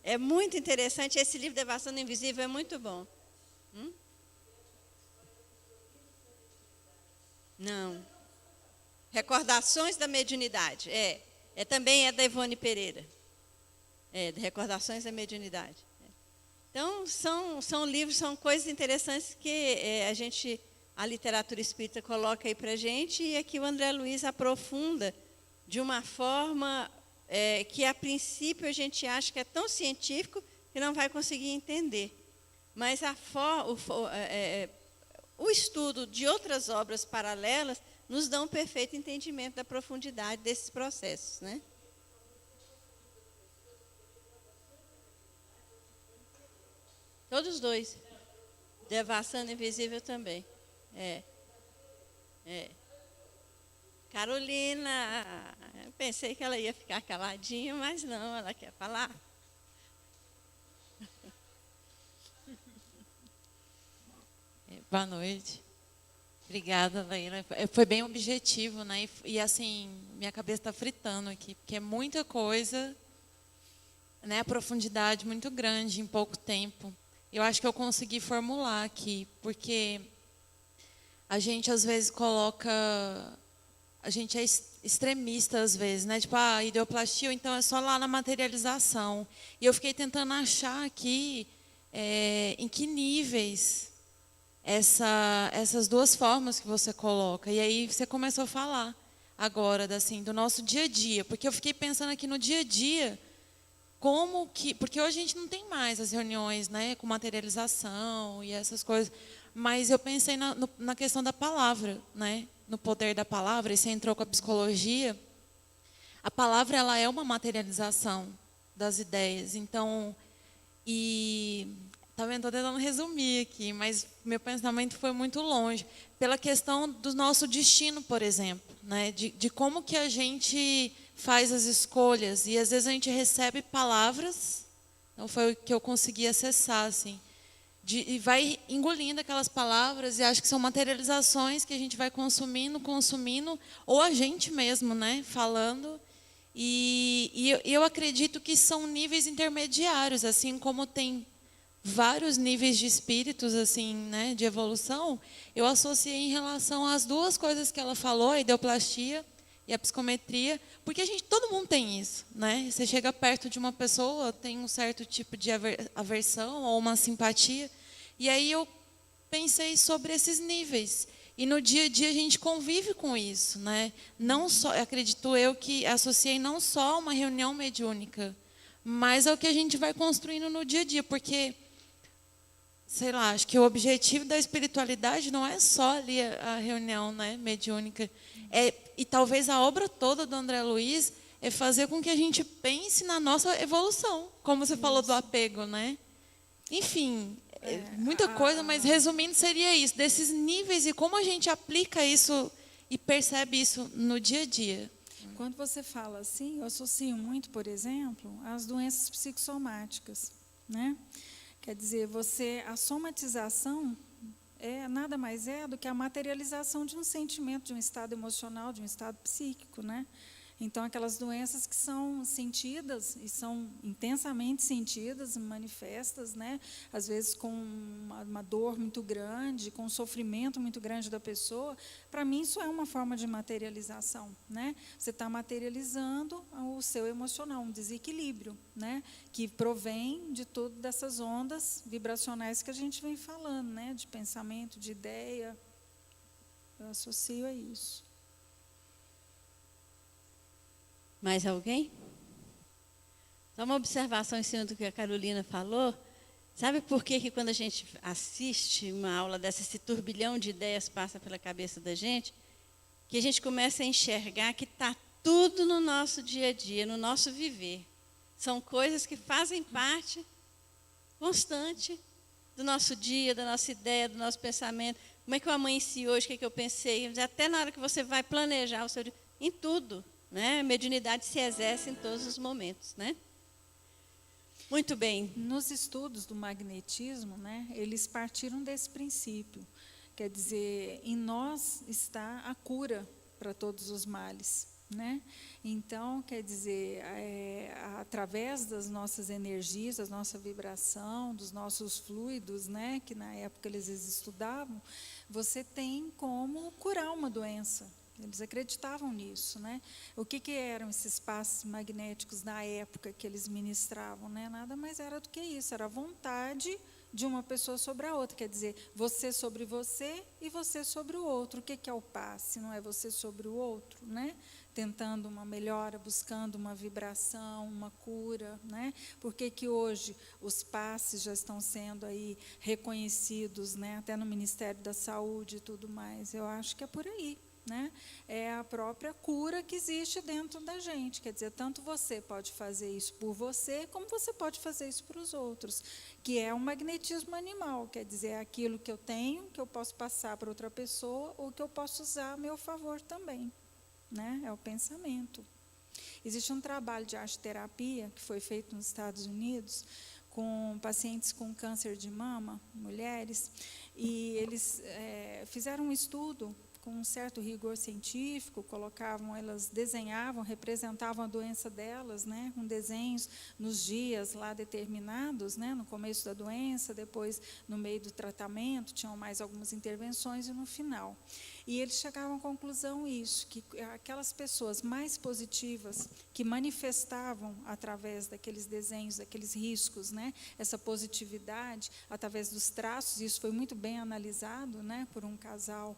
É muito interessante. Esse livro, Devassando o Invisível, é muito bom. Não. Recordações da Mediunidade. Também é da Ivone Pereira. De Recordações da Mediunidade. Então, são livros, são coisas interessantes que a literatura espírita coloca aí para a gente, e aqui o André Luiz aprofunda de uma forma que, a princípio, a gente acha que é tão científico que não vai conseguir entender. Mas o estudo de outras obras paralelas nos dá um perfeito entendimento da profundidade desses processos, né? Todos dois. Devassando Invisível também. Carolina, eu pensei que ela ia ficar caladinha, mas não, ela quer falar. Boa noite. Obrigada, Leila. Foi bem objetivo, né? E assim, minha cabeça está fritando aqui, porque é muita coisa, né? A profundidade muito grande em pouco tempo. Eu acho que eu consegui formular aqui, porque a gente às vezes coloca, a gente é extremista às vezes, né? Tipo, ideoplastia, então é só lá na materialização. E eu fiquei tentando achar aqui em que níveis essas duas formas que você coloca. E aí você começou a falar agora do nosso dia a dia, porque eu fiquei pensando aqui no dia a dia, porque hoje a gente não tem mais as reuniões, né, com materialização e essas coisas, mas eu pensei na questão da palavra, né, no poder da palavra, e você entrou com a psicologia. A palavra, ela é uma materialização das ideias, então, tá vendo? Estou tentando resumir aqui, mas meu pensamento foi muito longe. Pela questão do nosso destino, por exemplo, né? De como que a gente faz as escolhas. E às vezes a gente recebe palavras, não foi o que eu consegui acessar, assim, e vai engolindo aquelas palavras, e acho que são materializações que a gente vai consumindo, ou a gente mesmo, né? Falando. E eu acredito que são níveis intermediários, assim como tem vários níveis de espíritos, assim, né, de evolução. Eu associei em relação às duas coisas que ela falou, a ideoplastia e a psicometria, porque todo mundo tem isso, né? Você chega perto de uma pessoa, tem um certo tipo de aversão ou uma simpatia, e aí eu pensei sobre esses níveis. E no dia a dia a gente convive com isso, né? Não só, acredito eu que associei não só uma reunião mediúnica, mas ao que a gente vai construindo no dia a dia, porque sei lá, acho que o objetivo da espiritualidade não é só ali a reunião, né, mediúnica. E talvez a obra toda do André Luiz é fazer com que a gente pense na nossa evolução, como você falou do apego, né? Enfim, muita coisa, mas resumindo seria isso, desses níveis e como a gente aplica isso e percebe isso no dia a dia. Quando você fala assim, eu associo muito, por exemplo, às doenças psicossomáticas, né? Quer dizer, a somatização nada mais do que a materialização de um sentimento, de um estado emocional, de um estado psíquico, né? Então, aquelas doenças que são sentidas e são intensamente sentidas, manifestas, né? Às vezes com uma dor muito grande, com um sofrimento muito grande da pessoa, para mim isso é uma forma de materialização, né? Você está materializando o seu emocional, um desequilíbrio, né? Que provém de todas dessas ondas vibracionais que a gente vem falando, né? De pensamento, de ideia. Eu associo a isso. Mais alguém? Só uma observação em cima do que a Carolina falou. Sabe por que quando a gente assiste uma aula dessa, esse turbilhão de ideias passa pela cabeça da gente? Que a gente começa a enxergar que está tudo no nosso dia a dia, no nosso viver. São coisas que fazem parte constante do nosso dia, da nossa ideia, do nosso pensamento. Como é que eu amanheci hoje, o que é que eu pensei? Até na hora que você vai planejar o seu dia, em tudo. Né? A mediunidade se exerce em todos os momentos, né? Muito bem. Nos estudos do magnetismo, né, eles partiram desse princípio. Quer dizer, em nós está a cura para todos os males, né? Então, quer dizer, através das nossas energias, da nossa vibração, dos nossos fluidos, né, que na época eles estudavam, você tem como curar uma doença. Eles acreditavam nisso, né? O que eram esses passes magnéticos na época que eles ministravam, né? Nada mais era do que isso, era a vontade de uma pessoa sobre a outra, quer dizer, você sobre você e você sobre o outro. O que é o passe? Não é você sobre o outro, né? Tentando uma melhora, buscando uma vibração, uma cura, né? Por que hoje os passes já estão sendo aí reconhecidos, né? Até no Ministério da Saúde e tudo mais. Eu acho que é por aí, né? É a própria cura que existe dentro da gente. Quer dizer, tanto você pode fazer isso por você, como você pode fazer isso para os outros, que é um magnetismo animal. Quer dizer, é aquilo que eu tenho, que eu posso passar para outra pessoa, ou que eu posso usar a meu favor também, né? É o pensamento. Existe um trabalho de arte-terapia que foi feito nos Estados Unidos com pacientes com câncer de mama, mulheres, e eles fizeram um estudo com um certo rigor científico, elas desenhavam, representavam a doença delas, né, com desenhos nos dias lá determinados, né, no começo da doença, depois no meio do tratamento, tinham mais algumas intervenções e no final. E eles chegavam à conclusão isso, que aquelas pessoas mais positivas, que manifestavam através daqueles desenhos, daqueles riscos, né, essa positividade, através dos traços, isso foi muito bem analisado, né, por um casal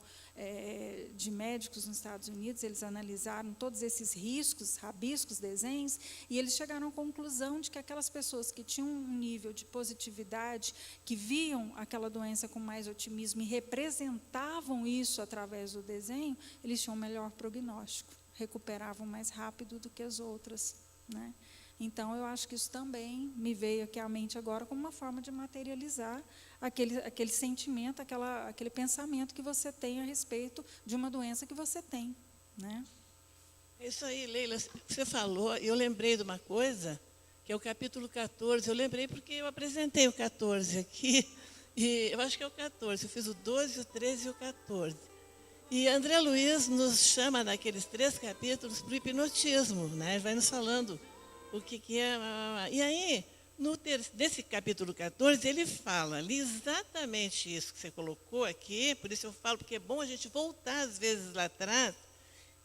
de médicos nos Estados Unidos. Eles analisaram todos esses riscos, rabiscos, desenhos, e eles chegaram à conclusão de que aquelas pessoas que tinham um nível de positividade, que viam aquela doença com mais otimismo e representavam isso através do desenho, eles tinham um melhor prognóstico, recuperavam mais rápido do que as outras, né? Então, eu acho que isso também me veio aqui à mente agora como uma forma de materializar aquele sentimento, aquele pensamento que você tem a respeito de uma doença que você tem, né? Isso aí, Leila, você falou, eu lembrei de uma coisa, que é o capítulo 14, eu lembrei porque eu apresentei o 14 aqui, e eu acho que é o 14, eu fiz o 12, o 13 e o 14. E André Luiz nos chama naqueles 3 capítulos para o hipnotismo, né? Vai nos falando o que é. E aí, desse capítulo 14, ele fala ali exatamente isso que você colocou aqui, por isso eu falo, porque é bom a gente voltar às vezes lá atrás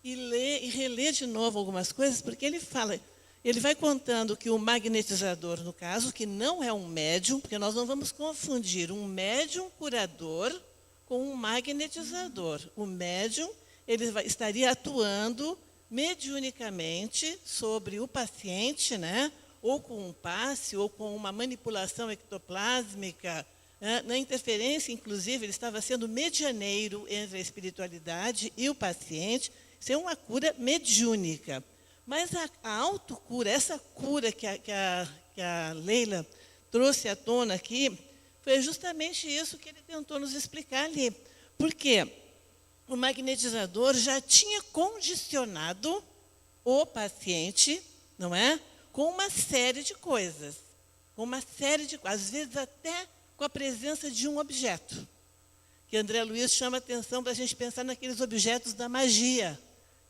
e ler e reler de novo algumas coisas, porque ele fala, ele vai contando que o magnetizador, no caso, que não é um médium, porque nós não vamos confundir um médium curador com um magnetizador. O médium, ele estaria atuando mediunicamente sobre o paciente, né? Ou com um passe, ou com uma manipulação ectoplásmica, né? Na interferência, inclusive, ele estava sendo medianeiro entre a espiritualidade e o paciente. Isso é uma cura mediúnica. Mas a autocura, essa cura que a Leila trouxe à tona aqui, foi justamente isso que ele tentou nos explicar ali. Por quê? O magnetizador já tinha condicionado o paciente, não é? Com uma série de coisas. Às vezes até com a presença de um objeto. Que André Luiz chama a atenção para a gente pensar naqueles objetos da magia.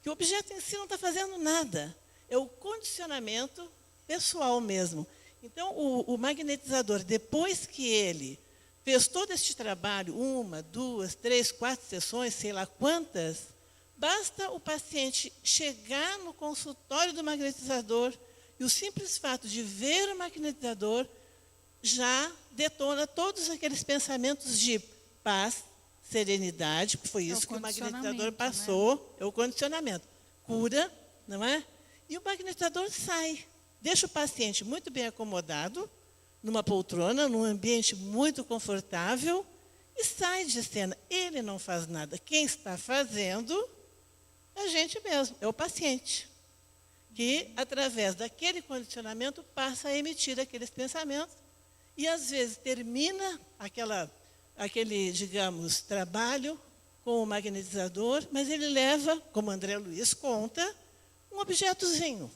Que o objeto em si não está fazendo nada. É o condicionamento pessoal mesmo. Então, o magnetizador, depois que ele fez todo este trabalho, 1, 2, 3, 4 sessões, sei lá quantas, basta o paciente chegar no consultório do magnetizador e o simples fato de ver o magnetizador já detona todos aqueles pensamentos de paz, serenidade, que foi isso que o magnetizador passou, né? É o condicionamento. Cura, não é? E o magnetizador sai, deixa o paciente muito bem acomodado, numa poltrona, num ambiente muito confortável, e sai de cena. Ele não faz nada. Quem está fazendo é a gente mesmo, é o paciente, que, através daquele condicionamento, passa a emitir aqueles pensamentos, e, às vezes, termina aquele, digamos, trabalho com o magnetizador, mas ele leva, como André Luiz conta, um objetozinho.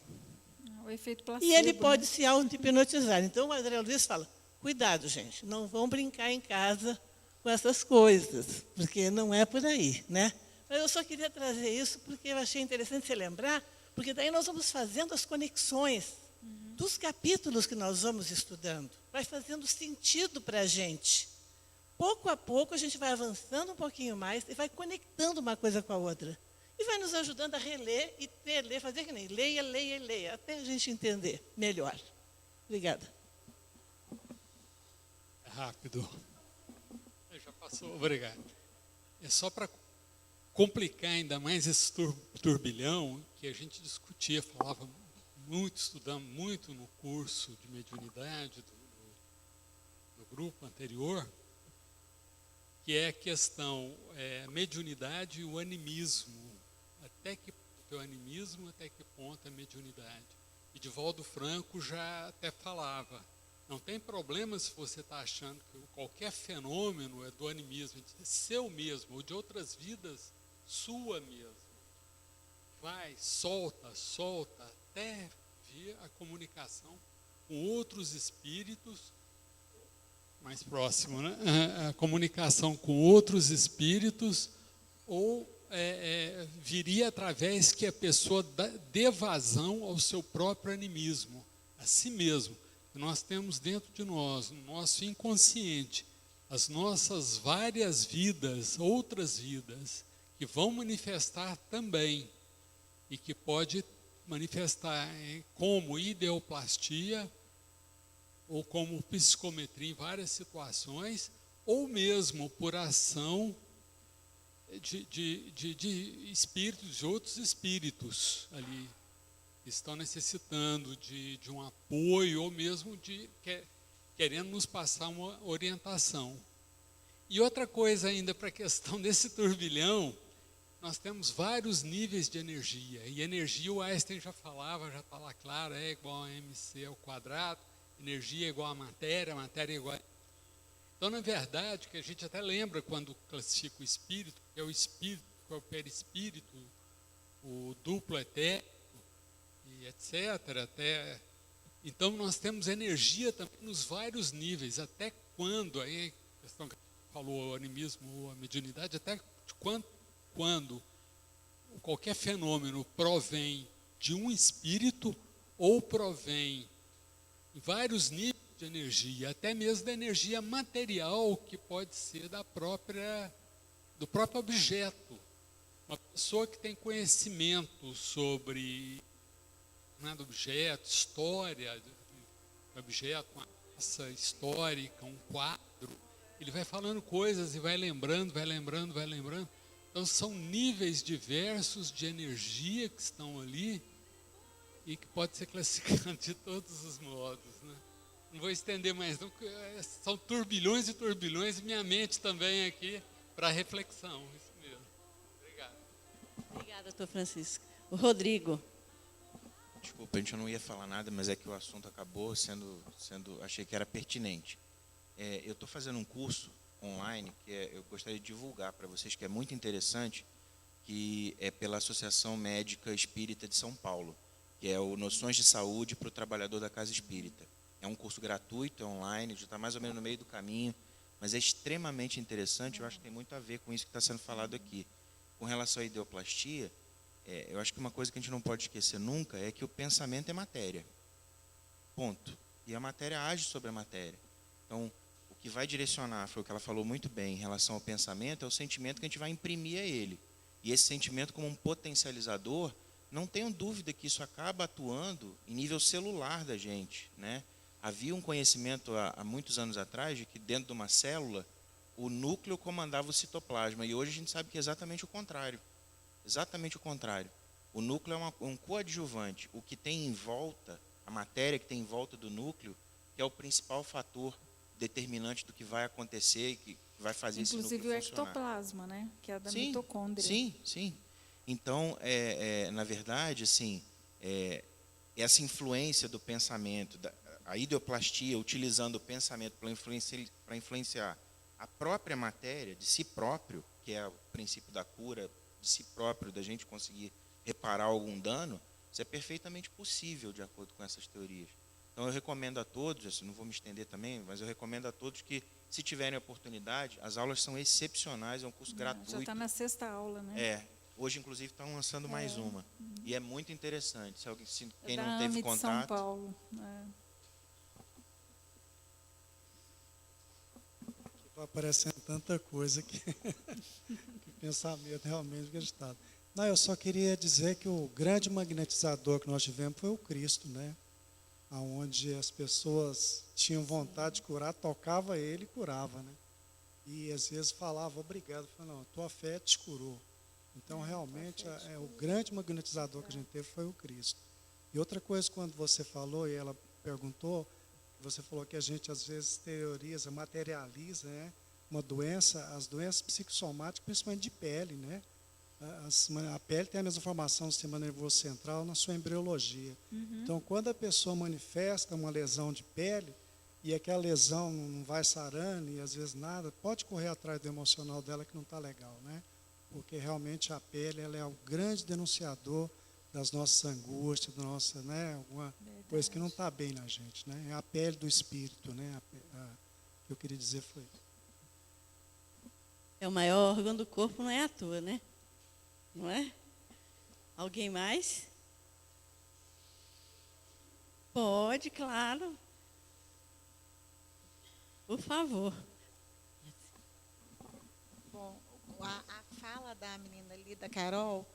O efeito placebo, e ele pode, né, se auto-hipnotizar. Então, o André Luiz fala, cuidado, gente, não vão brincar em casa com essas coisas, porque não é por aí, né? Mas eu só queria trazer isso porque eu achei interessante você lembrar, porque daí nós vamos fazendo as conexões dos capítulos que nós vamos estudando. Vai fazendo sentido para a gente. Pouco a pouco a gente vai avançando um pouquinho mais e vai conectando uma coisa com a outra. E vai nos ajudando a reler e reler, fazer que nem leia, leia, leia, até a gente entender melhor. Obrigada. É rápido. Já passou, obrigado. É só para complicar ainda mais esse turbilhão que a gente discutia, falava muito, estudamos muito no curso de mediunidade do grupo anterior, que é a questão mediunidade e o animismo. Até que ponto é o animismo, até que ponto é a mediunidade. E Divaldo Franco já até falava, não tem problema se você está achando que qualquer fenômeno é do animismo, é seu mesmo, ou de outras vidas, sua mesmo. Vai, solta, até vir a comunicação com outros espíritos, mais próximo, né? A comunicação com outros espíritos, ou viria através que a pessoa dê vazão ao seu próprio animismo, a si mesmo. Nós temos dentro de nós, no nosso inconsciente, as nossas várias vidas, outras vidas, que vão manifestar também, e que pode manifestar como ideoplastia, ou como psicometria em várias situações, ou mesmo por ação de espíritos, de outros espíritos ali, que estão necessitando de um apoio, ou mesmo querendo nos passar uma orientação. E outra coisa ainda para a questão desse turbilhão, nós temos vários níveis de energia, e energia, o Einstein já falava, já está lá claro, é igual a mc ao quadrado, energia é igual a matéria é igual a... Então, na verdade, que a gente até lembra quando classifica o espírito, que é o espírito, que é o perispírito, o duplo etérico, e etc. Então, nós temos energia também nos vários níveis, até quando, aí a questão que falou, o animismo ou a mediunidade, até quando qualquer fenômeno provém de um espírito ou provém em vários níveis de energia, até mesmo da energia material, que pode ser do próprio objeto. Uma pessoa que tem conhecimento sobre do objeto, história do objeto, uma peça histórica, um quadro, ele vai falando coisas e vai lembrando. Então, são níveis diversos de energia que estão ali e que pode ser classificado de todos os modos, né? Não vou estender mais, não, são turbilhões e turbilhões, e minha mente também aqui para reflexão. Isso mesmo. Obrigado. Obrigada, doutor Francisco. O Rodrigo. Desculpa, a gente não ia falar nada, mas é que o assunto acabou sendo achei que era pertinente. Eu estou fazendo um curso online que eu gostaria de divulgar para vocês, que é muito interessante, que é pela Associação Médica Espírita de São Paulo, que é o Noções de Saúde para o Trabalhador da Casa Espírita. É um curso gratuito, é online, já está mais ou menos no meio do caminho, mas é extremamente interessante, eu acho que tem muito a ver com isso que está sendo falado aqui. Com relação à ideoplastia, eu acho que uma coisa que a gente não pode esquecer nunca é que o pensamento é matéria. Ponto. E a matéria age sobre a matéria. Então, o que vai direcionar, foi o que ela falou muito bem, em relação ao pensamento, é o sentimento que a gente vai imprimir a ele. E esse sentimento, como um potencializador, não tenham dúvida que isso acaba atuando em nível celular da gente, né? Havia um conhecimento há muitos anos atrás de que dentro de uma célula o núcleo comandava o citoplasma, e hoje a gente sabe que é exatamente o contrário. Exatamente o contrário. O núcleo é um coadjuvante. O que tem em volta, a matéria que tem em volta do núcleo, que é o principal fator determinante do que vai acontecer e que vai fazer esse núcleo funcionar. Inclusive o ectoplasma, né? Que é a da mitocôndria. Sim. Então, na verdade, assim, essa influência do pensamento, a ideoplastia, utilizando o pensamento para influenciar a própria matéria de si próprio, que é o princípio da cura de si próprio, da gente conseguir reparar algum dano, isso é perfeitamente possível de acordo com essas teorias. Então, eu recomendo a todos, assim, não vou me estender também, mas eu recomendo a todos que, se tiverem oportunidade, as aulas são excepcionais, é um curso gratuito. Já está na 6ª aula, né? Hoje, inclusive, estão lançando mais uma. E é muito interessante. Quem da não teve AME de contato... São Paulo. Vai aparecendo tanta coisa que, que o pensamento realmente fica agitado. Não, eu só queria dizer que o grande magnetizador que nós tivemos foi o Cristo, né? Onde as pessoas tinham vontade de curar, tocava ele e curava, né? E às vezes falava, obrigado. Eu falei, não, a tua fé te curou. Então, realmente, o grande magnetizador que a gente teve foi o Cristo. E outra coisa, quando você falou, e ela perguntou, você falou que a gente, às vezes, teoriza, materializa, né, uma doença, as doenças psicossomáticas, principalmente de pele, né? A pele tem a mesma formação do sistema nervoso central na sua embriologia. Então, quando a pessoa manifesta uma lesão de pele, e aquela lesão não vai sarando, e às vezes nada, pode correr atrás do emocional dela que não está legal, né? Porque realmente a pele ela é o grande denunciador das nossas angústias, da nossa, né, alguma coisa que não está bem na gente, né? É a pele do espírito, né? O que eu queria dizer foi. É o maior órgão do corpo, não é à toa, né? Não é? Alguém mais? Pode, claro. Por favor. Bom, a fala da menina ali, da Carol,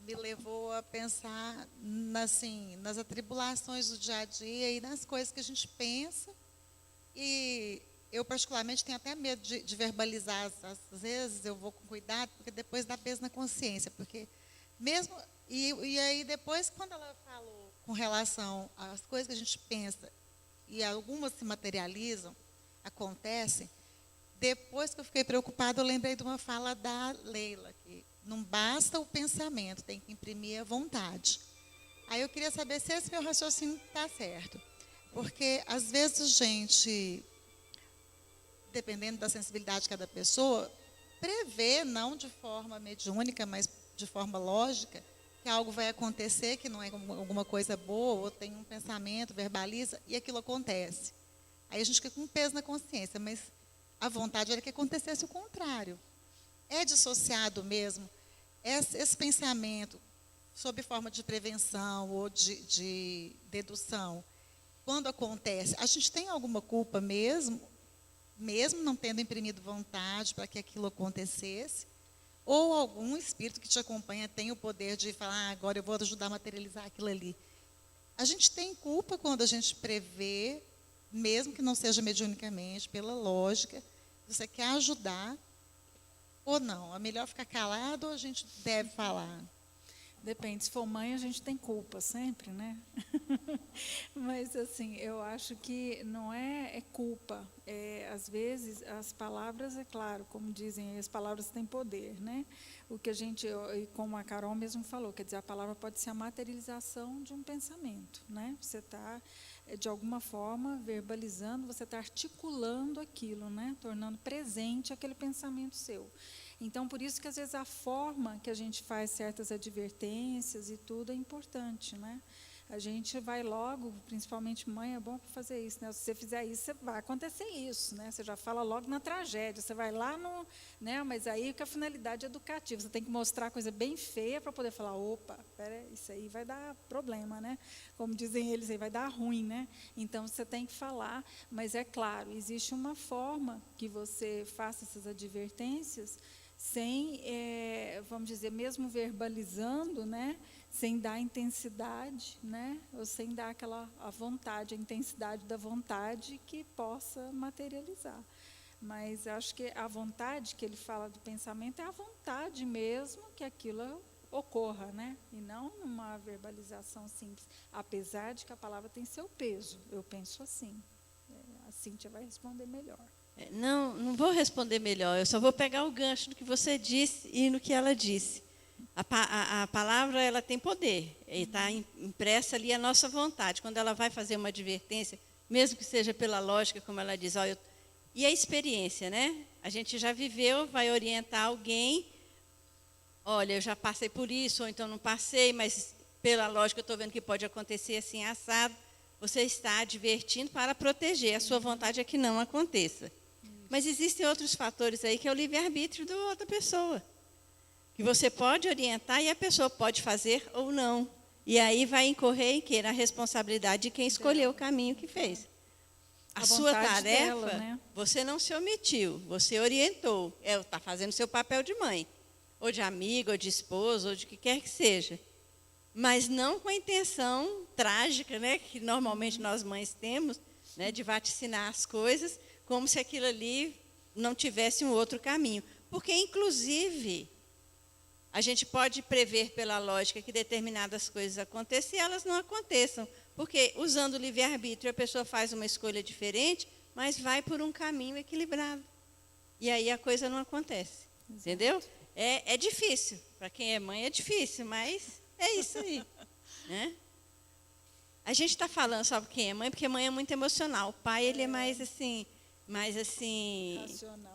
me levou a pensar nas atribulações do dia a dia e nas coisas que a gente pensa. E eu, particularmente, tenho até medo de verbalizar. Às vezes eu vou com cuidado, porque depois dá peso na consciência. Porque mesmo... E aí, depois, quando ela falou com relação às coisas que a gente pensa, e algumas se materializam, acontecem, depois que eu fiquei preocupada, eu lembrei de uma fala da Leila, que não basta o pensamento, tem que imprimir a vontade. Aí eu queria saber se esse meu raciocínio está certo. Porque, às vezes, a gente, dependendo da sensibilidade de cada pessoa, prevê, não de forma mediúnica, mas de forma lógica, que algo vai acontecer, que não é alguma coisa boa, ou tem um pensamento, verbaliza, e aquilo acontece. Aí a gente fica com um peso na consciência, mas a vontade era que acontecesse o contrário. É dissociado mesmo esse pensamento, sob forma de prevenção ou de dedução. Quando acontece, a gente tem alguma culpa mesmo não tendo imprimido vontade para que aquilo acontecesse, ou algum espírito que te acompanha tem o poder de falar, agora eu vou ajudar a materializar aquilo ali. A gente tem culpa quando a gente prevê, mesmo que não seja mediunicamente, pela lógica, você quer ajudar ou não? É melhor ficar calado ou a gente deve falar? Depende, se for mãe, a gente tem culpa sempre, né? Mas, assim, eu acho que não é culpa. Às vezes, as palavras, é claro, como dizem, as palavras têm poder, né? O que a gente, como a Carol mesmo falou, quer dizer, a palavra pode ser a materialização de um pensamento, né? Você está, de alguma forma, verbalizando, você está articulando aquilo, né? Tornando presente aquele pensamento seu. Então, por isso que, às vezes, a forma que a gente faz certas advertências e tudo é importante, né? A gente vai logo, principalmente mãe, é bom para fazer isso, né? Se você fizer isso, vai acontecer isso, né? Você já fala logo na tragédia, você vai lá no... né? Mas aí que a finalidade é educativa, você tem que mostrar coisa bem feia para poder falar, opa, pera, isso aí vai dar problema, né? Como dizem eles, aí vai dar ruim, né? Então, você tem que falar, mas é claro, existe uma forma que você faça essas advertências sem, vamos dizer, mesmo verbalizando, né, sem dar intensidade, né, ou sem dar a vontade, a intensidade da vontade que possa materializar. Mas acho que a vontade que ele fala do pensamento é a vontade mesmo que aquilo ocorra, né, e não uma verbalização simples, apesar de que a palavra tem seu peso. Eu penso assim. A Cíntia vai responder melhor. Não vou responder melhor, eu só vou pegar o gancho no que você disse e no que ela disse. A palavra ela tem poder, está impressa ali a nossa vontade. Quando ela vai fazer uma advertência, mesmo que seja pela lógica, como ela diz, e a experiência, né? A gente já viveu, vai orientar alguém, olha, eu já passei por isso, ou então não passei, mas pela lógica eu estou vendo que pode acontecer assim, assado, você está advertindo para proteger. A sua vontade é que não aconteça. Mas existem outros fatores aí, que é o livre-arbítrio da outra pessoa. Que você pode orientar e a pessoa pode fazer ou não. E aí vai incorrer em quê? Na responsabilidade de quem escolheu o caminho que fez. A sua tarefa, dela, né? você não se omitiu, você orientou. Está fazendo seu papel de mãe, ou de amiga, ou de esposa, ou de que quer que seja. Mas não com a intenção trágica, né, que normalmente nós mães temos, né, de vaticinar as coisas, como se aquilo ali não tivesse um outro caminho. Porque, inclusive, a gente pode prever pela lógica que determinadas coisas aconteçam e elas não aconteçam. Porque, usando o livre-arbítrio, a pessoa faz uma escolha diferente, mas vai por um caminho equilibrado. E aí a coisa não acontece. Entendeu? É difícil. Para quem é mãe é difícil, mas é isso aí. Né? A gente está falando só para quem é mãe, porque mãe é muito emocional. O pai, ele é mais assim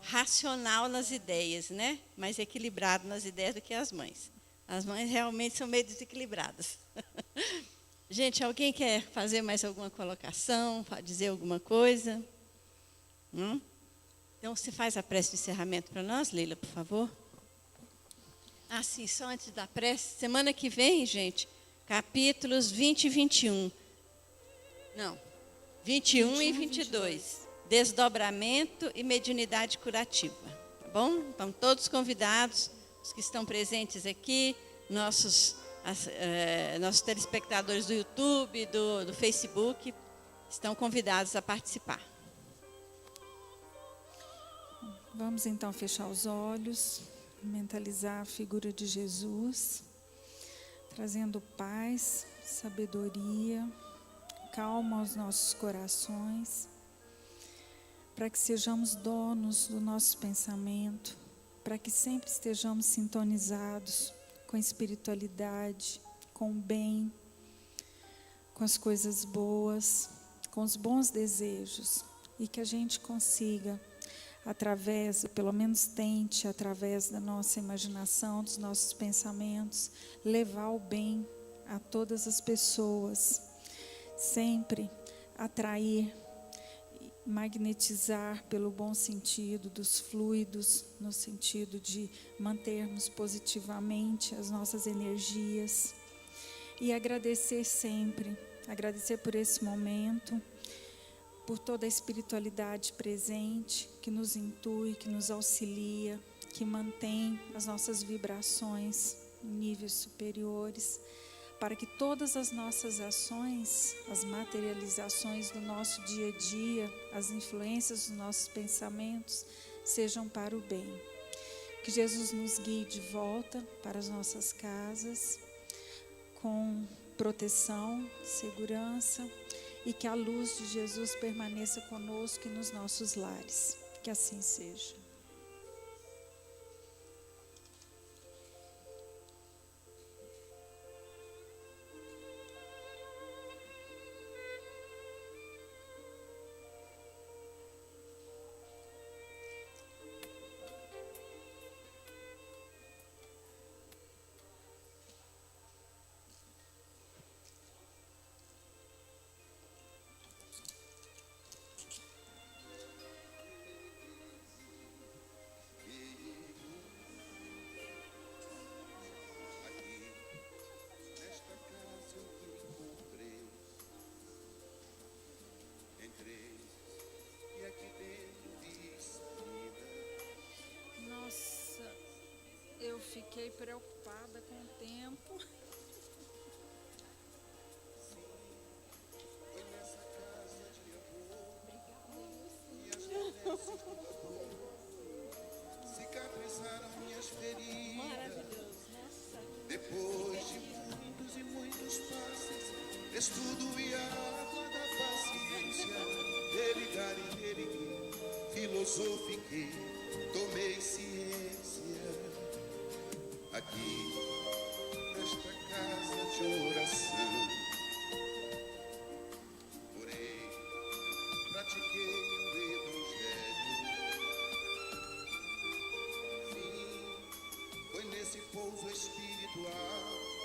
racional nas ideias, né? Mais equilibrado nas ideias do que as mães. As mães realmente são meio desequilibradas. Gente, alguém quer fazer mais alguma colocação, dizer alguma coisa? Então, você faz a prece de encerramento para nós, Leila, por favor? Ah, sim, só antes da prece. Semana que vem, gente, capítulos 20 e 21. Não, 21 e 22. Desdobramento e mediunidade curativa. Tá bom? Estão todos convidados, os que estão presentes aqui, nossos telespectadores do YouTube, do Facebook, estão convidados a participar. Vamos então fechar os olhos, mentalizar a figura de Jesus, trazendo paz, sabedoria, calma aos nossos corações, para que sejamos donos do nosso pensamento, para que sempre estejamos sintonizados com a espiritualidade, com o bem, com as coisas boas, com os bons desejos, e que a gente consiga, pelo menos tente, através da nossa imaginação, dos nossos pensamentos, levar o bem a todas as pessoas, sempre atrair, magnetizar pelo bom sentido dos fluidos, no sentido de mantermos positivamente as nossas energias e agradecer sempre, agradecer por esse momento, por toda a espiritualidade presente, que nos intui, que nos auxilia, que mantém as nossas vibrações em níveis superiores, para que todas as nossas ações, as materializações do nosso dia a dia, as influências dos nossos pensamentos, sejam para o bem. Que Jesus nos guie de volta para as nossas casas, com proteção, segurança, e que a luz de Jesus permaneça conosco e nos nossos lares. Que assim seja. Eu fiquei preocupada com o tempo. Cicatrizaram minhas feridas. Maravilhoso. Nossa. Depois de muitos e muitos passes, estudo e a água da paciência, religar e erguer, filosofiquei, tomei ciência. Aqui, nesta casa de oração, orei, pratiquei o Evangelho. Sim, foi nesse pouso espiritual